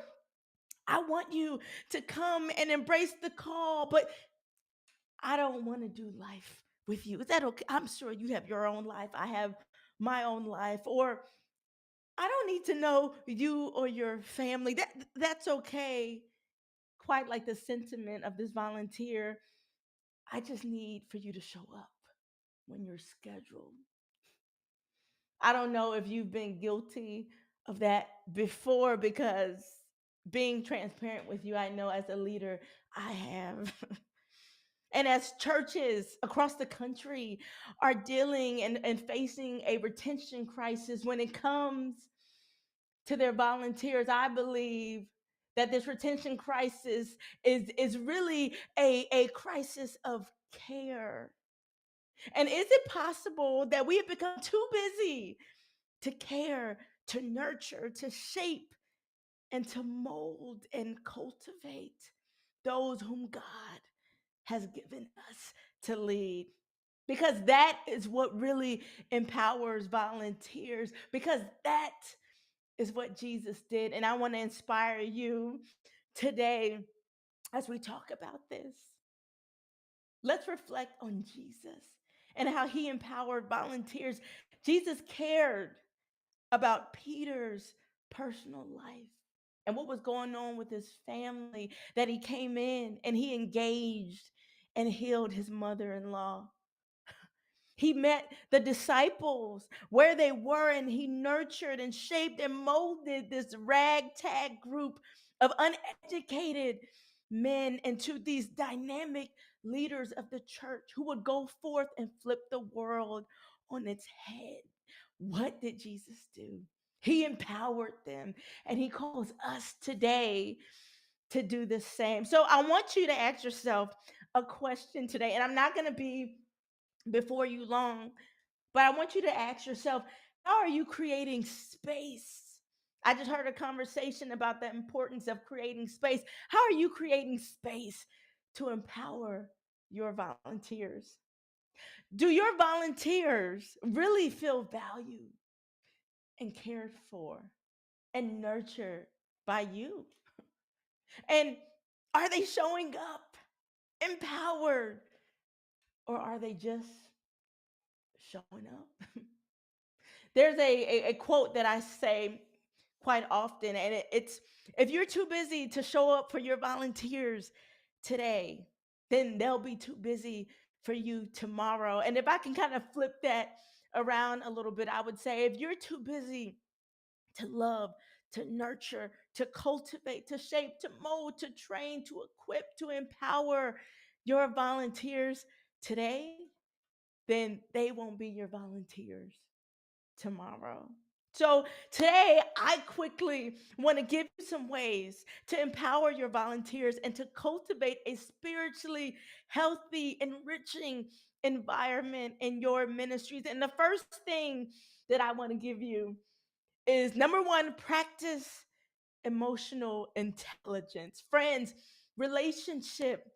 S8: I want you to come and embrace the call, but I don't want to do life with you. Is that okay? I'm sure you have your own life. I have my own life. Or, I don't need to know you or your family. That's okay. Quite like the sentiment of this volunteer. I just need for you to show up when you're scheduled. I don't know if you've been guilty of that before, because, being transparent with you, I know as a leader, I have. And as churches across the country are dealing and facing a retention crisis when it comes to their volunteers, I believe that this retention crisis is really a crisis of care. And is it possible that we have become too busy to care, to nurture, to shape, and to mold and cultivate those whom God has given us to lead? Because that is what really empowers volunteers, because that is what Jesus did. And I want to inspire you today as we talk about this. Let's reflect on Jesus and how he empowered volunteers. Jesus cared about Peter's personal life and what was going on with his family, that he came in and he engaged and healed his mother in law. He met the disciples where they were, and he nurtured and shaped and molded this ragtag group of uneducated men into these dynamic leaders of the church who would go forth and flip the world on its head. What did Jesus do? He empowered them, and he calls us today to do the same. So I want you to ask yourself a question today, and I'm not going to be before you long, but I want you to ask yourself, how are you creating space? I just heard a conversation about the importance of creating space. How are you creating space to empower your volunteers? Do your volunteers really feel valued and cared for and nurtured by you? And are they showing up empowered, or are they just showing up? There's a quote that I say quite often, and it's, if you're too busy to show up for your volunteers today, then they'll be too busy for you tomorrow. And if I can kind of flip that around a little bit, I would say, if you're too busy to love, to nurture, to cultivate, to shape, to mold, to train, to equip, to empower your volunteers today, then they won't be your volunteers tomorrow. So today, I quickly want to give you some ways to empower your volunteers and to cultivate a spiritually healthy, enriching environment in your ministries. And the first thing that I want to give you is, number one, practice emotional intelligence. Friends, relationship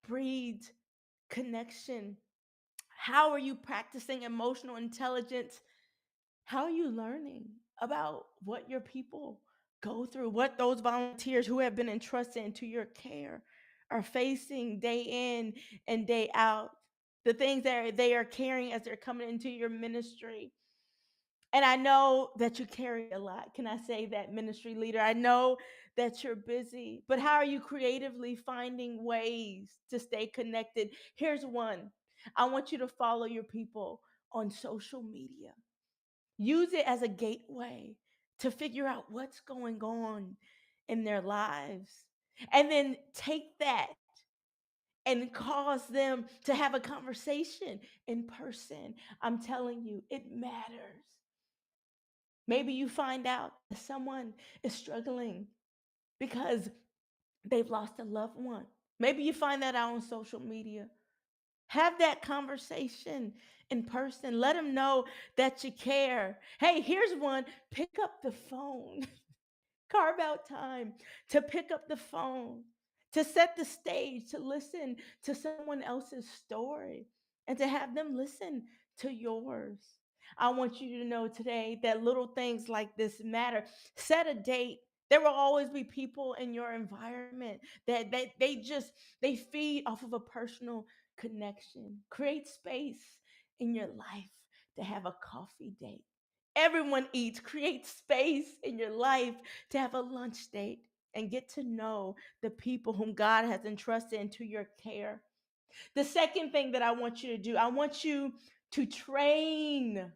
S8: breeds connection. How are you practicing emotional intelligence? How are you learning about what your people go through, what those volunteers who have been entrusted into your care are facing day in and day out? The things that they are carrying as they're coming into your ministry. And I know that you carry a lot. Can I say that, ministry leader? I know that you're busy, but how are you creatively finding ways to stay connected? Here's one. I want you to follow your people on social media. Use it as a gateway to figure out what's going on in their lives. And then take that and cause them to have a conversation in person. I'm telling you, it matters. Maybe you find out that someone is struggling because they've lost a loved one. Maybe you find that out on social media. Have that conversation in person. Let them know that you care. Hey, here's one. Pick up the phone. Carve out time to pick up the phone, to set the stage, to listen to someone else's story, and to have them listen to yours. I want you to know today that little things like this matter. Set a date. There will always be people in your environment that they feed off of a personal connection. Create space in your life to have a coffee date. Everyone eats. Create space in your life to have a lunch date and get to know the people whom God has entrusted into your care. The second thing that I want you to do, I want you to train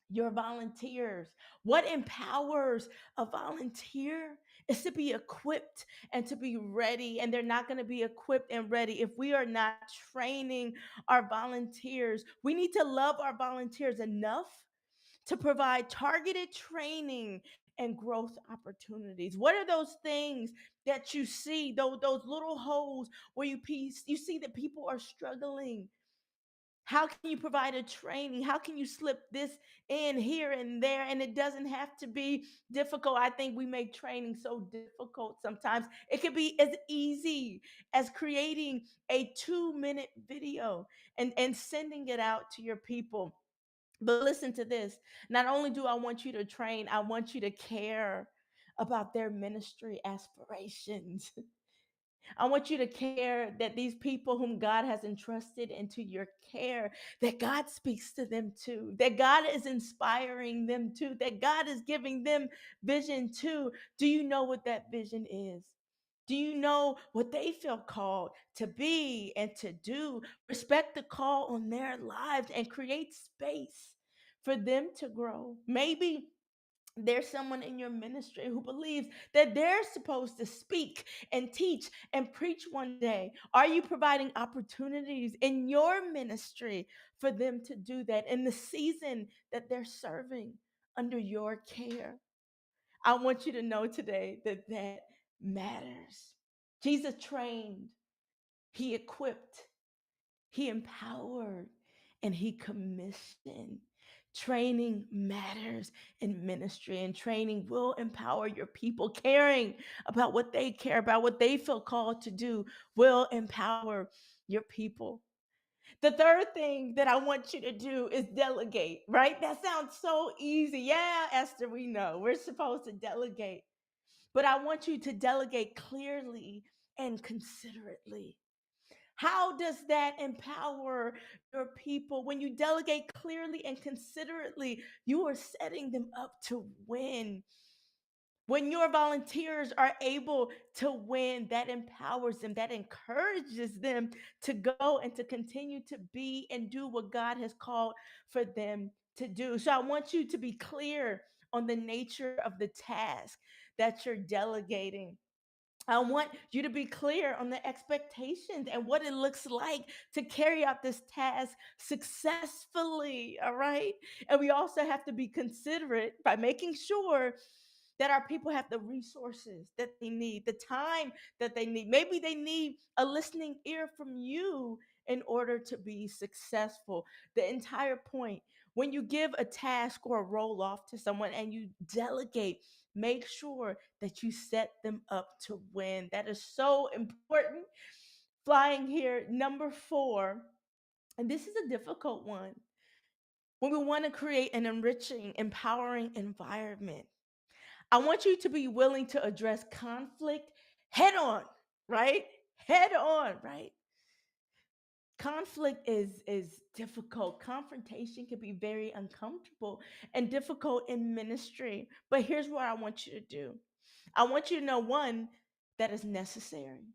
S8: your volunteers. What empowers a volunteer is to be equipped and to be ready. And they're not going to be equipped and ready if we are not training our volunteers. We need to love our volunteers enough to provide targeted training and growth opportunities. What are those things that you see, those little holes where you see that people are struggling? How can you provide a training? How can you slip this in here and there? And it doesn't have to be difficult. I think we make training so difficult sometimes. It could be as easy as creating a 2-minute video and sending it out to your people. But listen to this. Not only do I want you to train, I want you to care about their ministry aspirations. I want you to care that these people whom God has entrusted into your care, that God speaks to them too, that God is inspiring them too, that God is giving them vision too. Do you know what that vision is? Do you know what they feel called to be and to do? Respect the call on their lives and create space for them to grow. Maybe there's someone in your ministry who believes that they're supposed to speak and teach and preach one day. Are you providing opportunities in your ministry for them to do that in the season that they're serving under your care? I want you to know today that that matters. Jesus trained, he equipped, he empowered, and he commissioned. Training matters in ministry, and training will empower your people. Caring about what they care about, what they feel called to do, will empower your people. The third thing that I want you to do is delegate, right? That sounds so easy. Yeah, Esther, we know we're supposed to delegate, but I want you to delegate clearly and considerately. How does that empower your people? When you delegate clearly and considerately, you are setting them up to win. When your volunteers are able to win, that empowers them, that encourages them to go and to continue to be and do what God has called for them to do. So I want you to be clear on the nature of the task that you're delegating. I want you to be clear on the expectations and what it looks like to carry out this task successfully. All right. And we also have to be considerate by making sure that our people have the resources that they need, the time that they need. Maybe they need a listening ear from you in order to be successful. The entire point, when you give a task or a role off to someone and you delegate, make sure that you set them up to win. That is so important. Flying here, number 4, and this is a difficult one. When we want to create an enriching, empowering environment, I want you to be willing to address conflict head on, right? Head on, right? Conflict is difficult. Confrontation can be very uncomfortable and difficult in ministry. But here's what I want you to do. I want you to know, one, that is necessary.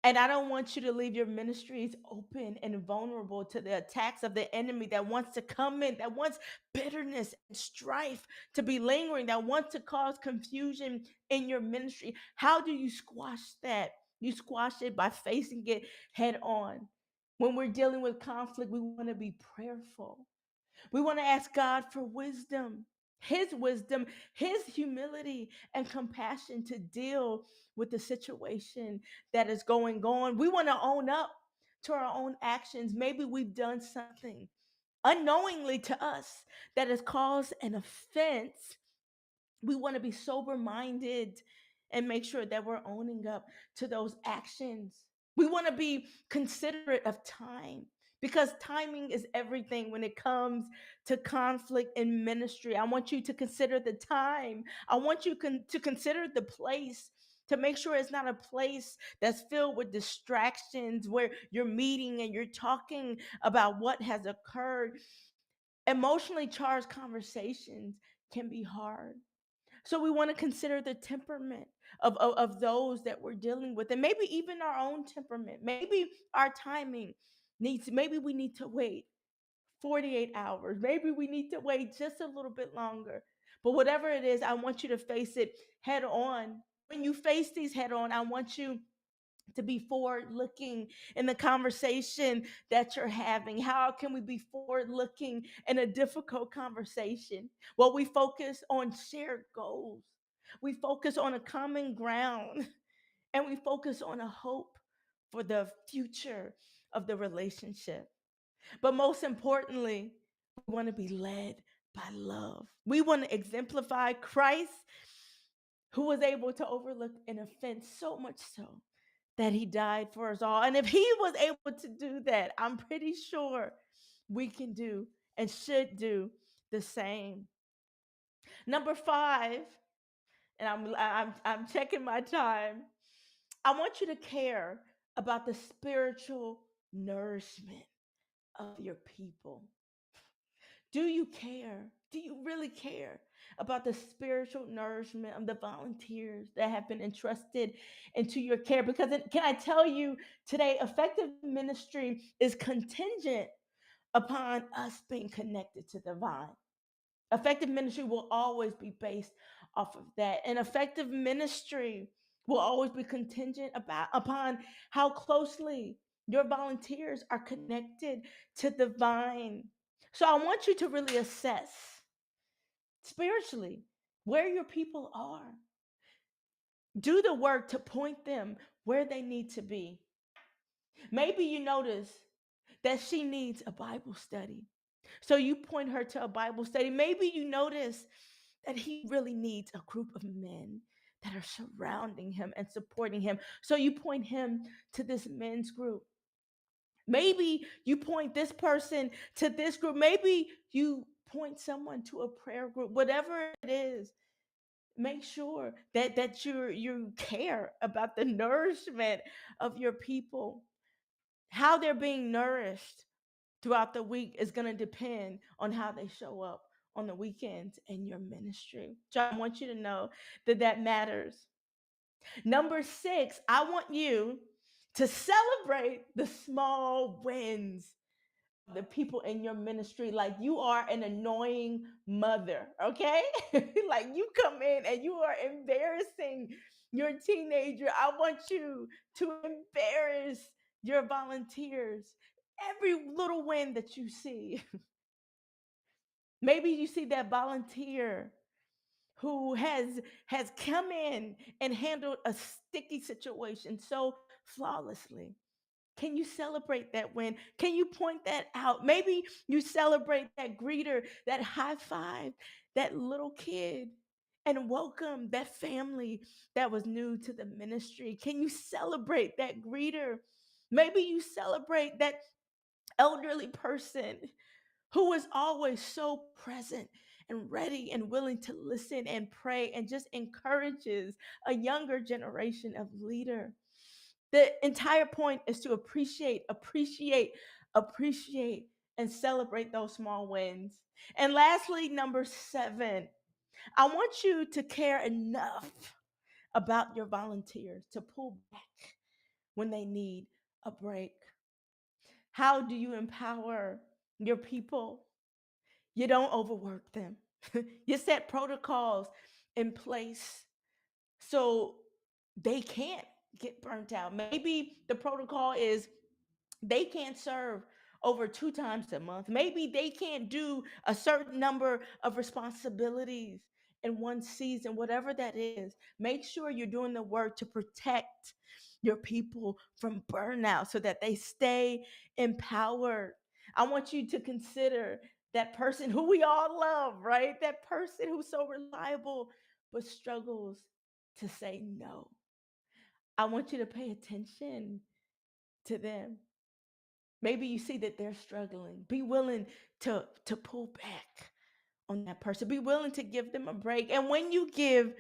S8: And I don't want you to leave your ministries open and vulnerable to the attacks of the enemy that wants to come in, that wants bitterness and strife to be lingering, that wants to cause confusion in your ministry. How do you squash that? You squash it by facing it head on. When we're dealing with conflict, we want to be prayerful. We want to ask God for wisdom, His humility and compassion to deal with the situation that is going on. We want to own up to our own actions. Maybe we've done something unknowingly to us that has caused an offense. We want to be sober minded and make sure that we're owning up to those actions. We want to be considerate of time because timing is everything when it comes to conflict in ministry. I want you to consider the time. I want you to consider the place, to make sure it's not a place that's filled with distractions where you're meeting and you're talking about what has occurred. Emotionally charged conversations can be hard. So we want to consider the temperament of those that we're dealing with, and maybe even our own temperament. Maybe our timing maybe we need to wait 48 hours. Maybe we need to wait just a little bit longer. But whatever it is, I want you to face it head on. When you face these head on, I want you to be forward looking in the conversation that you're having. How can we be forward looking in a difficult conversation? Well, we focus on shared goals, we focus on a common ground, and we focus on a hope for the future of the relationship. But most importantly, we want to be led by love. We want to exemplify Christ, who was able to overlook an offense so much so that he died for us all. And if he was able to do that, I'm pretty sure we can do and should do the same. Number 5, and I'm checking my time. I want you to care about the spiritual nourishment of your people. Do you care? Do you really care about the spiritual nourishment of the volunteers that have been entrusted into your care? Because can I tell you today, effective ministry is contingent upon us being connected to the vine. Effective ministry will always be based off of that. And effective ministry will always be contingent upon how closely your volunteers are connected to the vine. So I want you to really assess spiritually where your people are. Do the work to point them where they need to be. Maybe you notice that she needs a Bible study. So you point her to a Bible study. Maybe you notice that he really needs a group of men that are surrounding him and supporting him. So you point him to this men's group. Maybe you point this person to this group. Maybe you point someone to a prayer group. Whatever it is, make sure that you care about the nourishment of your people. How they're being nourished throughout the week is going to depend on how they show up on the weekends in your ministry. So I want you to know that matters. Number 6, I want you to celebrate the small wins of the people in your ministry like you are an annoying mother, okay? Like you come in and you are embarrassing your teenager. I want you to embarrass your volunteers. Every little win that you see. Maybe you see that volunteer who has come in and handled a sticky situation so flawlessly. Can you celebrate that win? Can you point that out? Maybe you celebrate that greeter, that high five, that little kid, and welcome that family that was new to the ministry. Can you celebrate that greeter? Maybe you celebrate that elderly person who is always so present and ready and willing to listen and pray and just encourages a younger generation of leader. The entire point is to appreciate, and celebrate those small wins. And lastly, number 7, I want you to care enough about your volunteers to pull back when they need a break. How do you empower your people? You don't overwork them. You set protocols in place so they can't get burnt out. Maybe the protocol is they can't serve over 2 times a month. Maybe they can't do a certain number of responsibilities in one season, whatever that is. Make sure you're doing the work to protect your people from burnout so that they stay empowered. I want you to consider that person who we all love, right? That person who's so reliable but struggles to say no. I want you to pay attention to them. Maybe you see that they're struggling. Be willing to pull back on that person. Be willing to give them a break. And when you give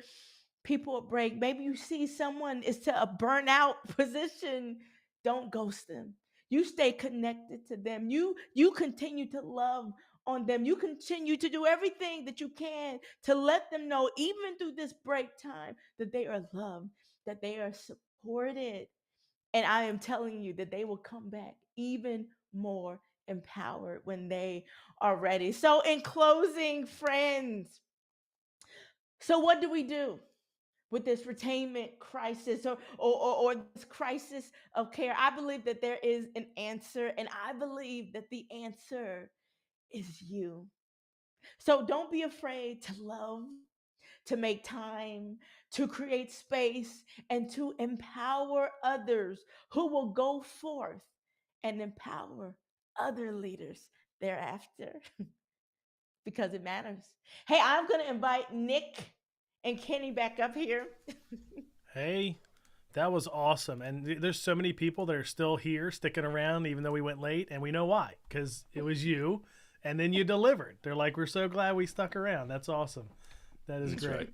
S8: people a break, maybe you see someone is to a burnout position, don't ghost them. You stay connected to them. You continue to love on them. You continue to do everything that you can to let them know, even through this break time, that they are loved, that they are supported. And I am telling you that they will come back even more empowered when they are ready. So, in closing, friends, so what do we do with this retainment crisis or this crisis of care? I believe that there is an answer, and I believe that the answer is you. So, don't be afraid to love, to make time, to create space, and to empower others who will go forth and empower other leaders thereafter because it matters. Hey, I'm going to invite Nick and Kenny back up here.
S1: Hey, that was awesome. And there's so many people that are still here sticking around, even though we went late. And we know why, because it was you. And then you delivered. They're like, we're so glad we stuck around. That's awesome. That is great. Right.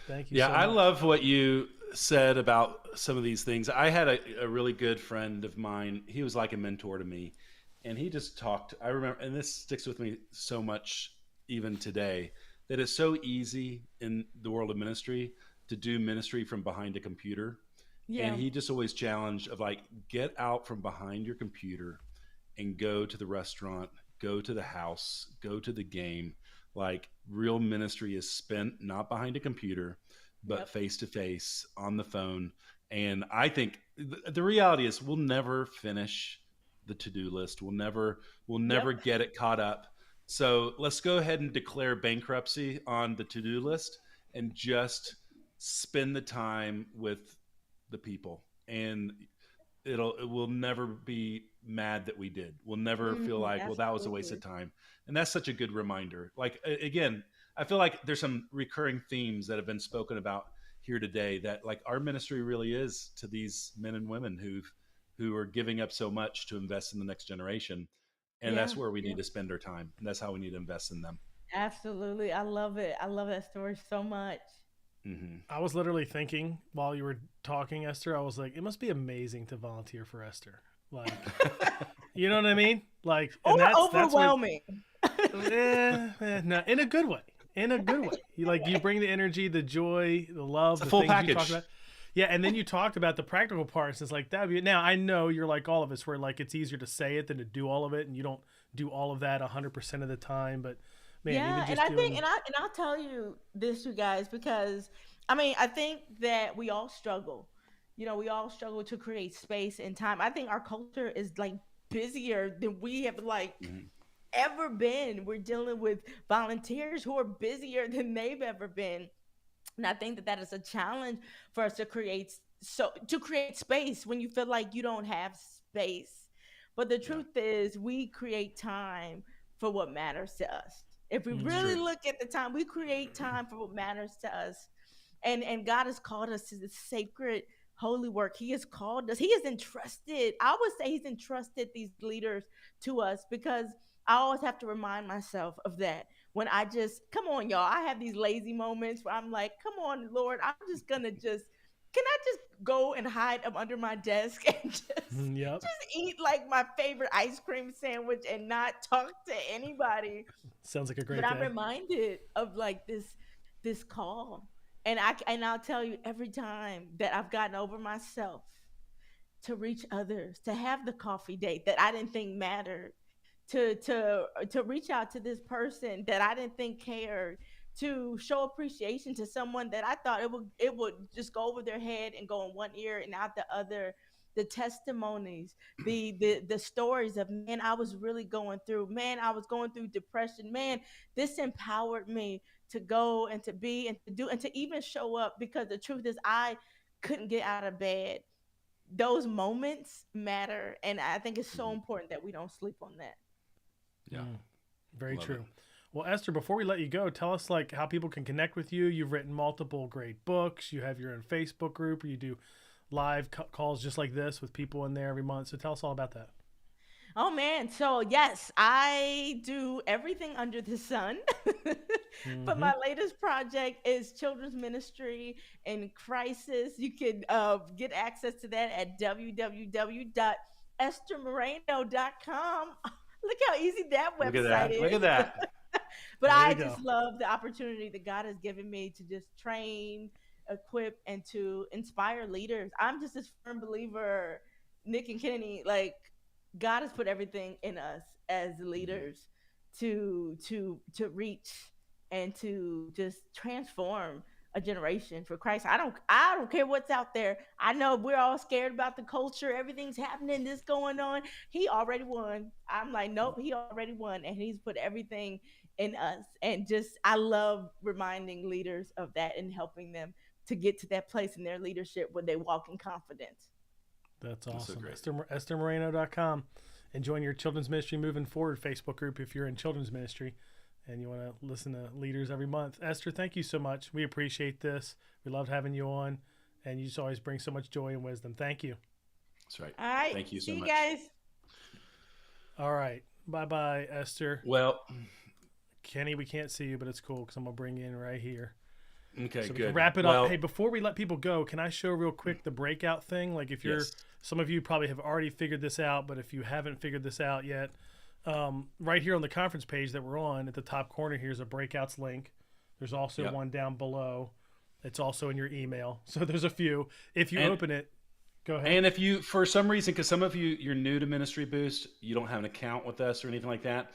S1: Thank you.
S2: Yeah,
S1: so
S2: I
S1: much.
S2: love what you said about some of these things. I had a really good friend of mine. He was like a mentor to me. and he just talked. I remember, and this sticks with me so much even today, that it's so easy in the world of ministry to do ministry from behind a computer. And
S8: Yeah.
S2: he just always challenged of like, get out from behind your computer and go to the restaurant, go to the house, go to the game. Like real ministry is spent not behind a computer, but
S8: Yep.
S2: face to face on the phone. And I think the reality is we'll never finish the to-do list. We'll never
S8: Yep.
S2: get it caught up. So let's go ahead and declare bankruptcy on the to-do list and just spend the time with the people. And it will never be mad that we did. We'll never feel like, well, that was a waste of
S8: Absolutely.
S2: time. And that's such a good reminder. Like again, I feel like there's some recurring themes that have been spoken about here today, that like our ministry really is to these men and women who are giving up so much to invest in the next generation. And
S8: Yeah.
S2: that's where we
S8: Yeah.
S2: need to spend our time. And that's how we need to invest in them.
S8: Absolutely. I love it. I love that story so much.
S2: Mm-hmm.
S1: I was literally thinking while you were talking, Esther, I was like, it must be amazing to volunteer for Esther. Like, you know what I mean? Like, and
S8: Or
S1: that's what,
S8: overwhelming.
S1: no, in a good way. In a good way. You bring the energy, the joy, the love,
S2: It's a
S1: the
S2: full
S1: things you talk
S2: package.
S1: about. Yeah, and then you talked about the practical parts. It's like that. Now I know you're like all of us, where like it's easier to say it than to do all of it, and you don't do all of that 100% of the time. But man,
S8: Yeah,
S1: even
S8: and
S1: just
S8: I
S1: doing,
S8: think, and I'll tell you this, you guys, because I mean, I think that we all struggle. You know, we all struggle to create space and time. I think our culture is like busier than we have like
S2: Mm-hmm.
S8: ever been. We're dealing with volunteers who are busier than they've ever been. And I think that that is a challenge for us to create space when you feel like you don't have space. But the
S2: Yeah,
S8: truth is, we create time for what matters to us. If we
S2: it's
S8: really
S2: true.
S8: look at the time, we create time for what matters to us. And God has called us to this sacred holy work. He has called us. He has entrusted. I would say he's entrusted these leaders to us, because I always have to remind myself of that. When I just come on, y'all, I have these lazy moments where I'm like, come on, Lord, I'm just gonna just can I just go and hide up under my desk and
S1: yep,
S8: just eat like my favorite ice cream sandwich and not talk to anybody?
S1: sounds like a
S8: But
S1: great
S8: I'm
S1: day.
S8: reminded of like this call, and I'll tell you, every time that I've gotten over myself to reach others, to have the coffee date that I didn't think mattered, to reach out to this person that I didn't think cared, to show appreciation to someone that I thought it would just go over their head and go in one ear and out the other. The testimonies, the stories of, man, I was really going through, man, I was going through depression, man, this empowered me to go and to be and to do and to even show up, because the truth is I couldn't get out of bed. Those moments matter, and I think it's so
S2: Mm-hmm.
S8: important that we don't sleep on that.
S2: Yeah,
S1: Very
S2: love it.
S1: true. Well, Esther, before we let you go, tell us like how people can connect with you. You've written multiple great books. You have your own Facebook group where you do live calls just like this with people in there every month. So tell us all about that.
S8: Oh man, so yes, I do everything under the sun. But
S1: Mm-hmm.
S8: my latest project is children's ministry in crisis. You can get access to that at www.esthermoreno.com. Look how easy that
S2: Look at
S8: website
S2: that. Look
S8: is.
S2: at that.
S8: But
S1: Way to
S8: I
S1: go.
S8: just love the opportunity that God has given me to just train, equip, and to inspire leaders. I'm just this firm believer, Nick and Kenny, like God has put everything in us as
S2: Mm-hmm.
S8: leaders to reach and to just transform a generation for Christ. I don't care what's out there. I know we're all scared about the culture. Everything's happening, this going on. He already won. I'm like, nope, he already won. And he's put everything in us. And just I love reminding leaders of that and helping them to get to that place in their leadership where they walk in confidence.
S1: That's
S2: That's so
S1: awesome.
S2: great.
S1: EstherMoreno.com. And join your Children's Ministry Moving Forward Facebook group if you're in children's ministry and you want to listen to leaders every month. Esther, thank you so much. We appreciate this. We loved having you on, and you just always bring so much joy and wisdom. Thank you.
S2: That's right.
S8: All right.
S2: Thank you so
S8: See you
S2: much.
S8: guys.
S1: All right. Bye-bye, Esther.
S2: Well,
S1: Kenny, we can't see you, but it's cool because I'm going to bring you in right here.
S2: Okay,
S1: so we
S2: good.
S1: can wrap it
S2: Well,
S1: up. Hey, before we let people go, can I show real quick the breakout thing? Like if you're,
S2: yes.
S1: some of you probably have already figured this out, but if you haven't figured this out yet, right here on the conference page that we're on at the top corner, here's a breakouts link. There's also one down below. It's also in your email. So there's a few. If you open it, go ahead.
S2: And if you, for some reason, because some of you, you're new to Ministry Boost, you don't have an account with us or anything like that,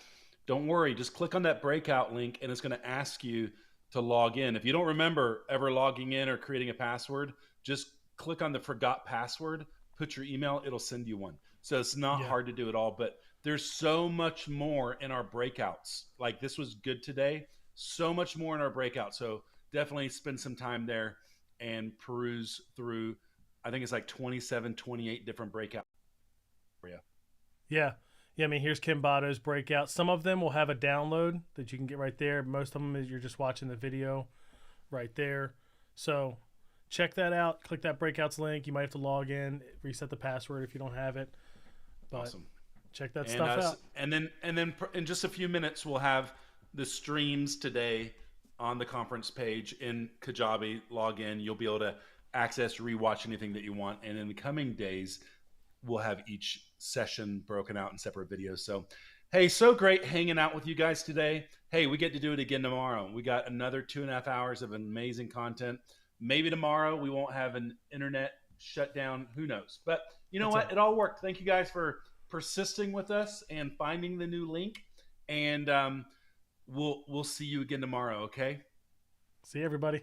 S2: don't worry. Just click on that breakout link and it's going to ask you to log in. If you don't remember ever logging in or creating a password, just click on the forgot password, put your email, it'll send you one. So it's not hard to do at all, but there's so much more in our breakouts. Like this was good today. So much more in our breakout. So definitely spend some time there and peruse through, I think it's like 27, 28 different breakouts.
S1: Yeah. I mean, here's Kim Botto's breakout. Some of them will have a download that you can get right there. Most of them is you're just watching the video right there. So check that out. Click that breakouts link. You might have to log in, reset the password if you don't have it. But
S2: awesome.
S1: Check that stuff out.
S2: And then in just a few minutes, we'll have the streams today on the conference page in Kajabi. Log in. You'll be able to access, rewatch anything that you want. And in the coming days, we'll have each session broken out in separate videos. So, hey, so great hanging out with you guys today. Hey, we get to do it again tomorrow. We got another 2.5 hours of amazing content. Maybe tomorrow we won't have an internet shutdown. Who knows? But you know what? It all worked. Thank you guys for persisting with us and finding the new link. And we'll see you again tomorrow. Okay.
S1: See you, everybody.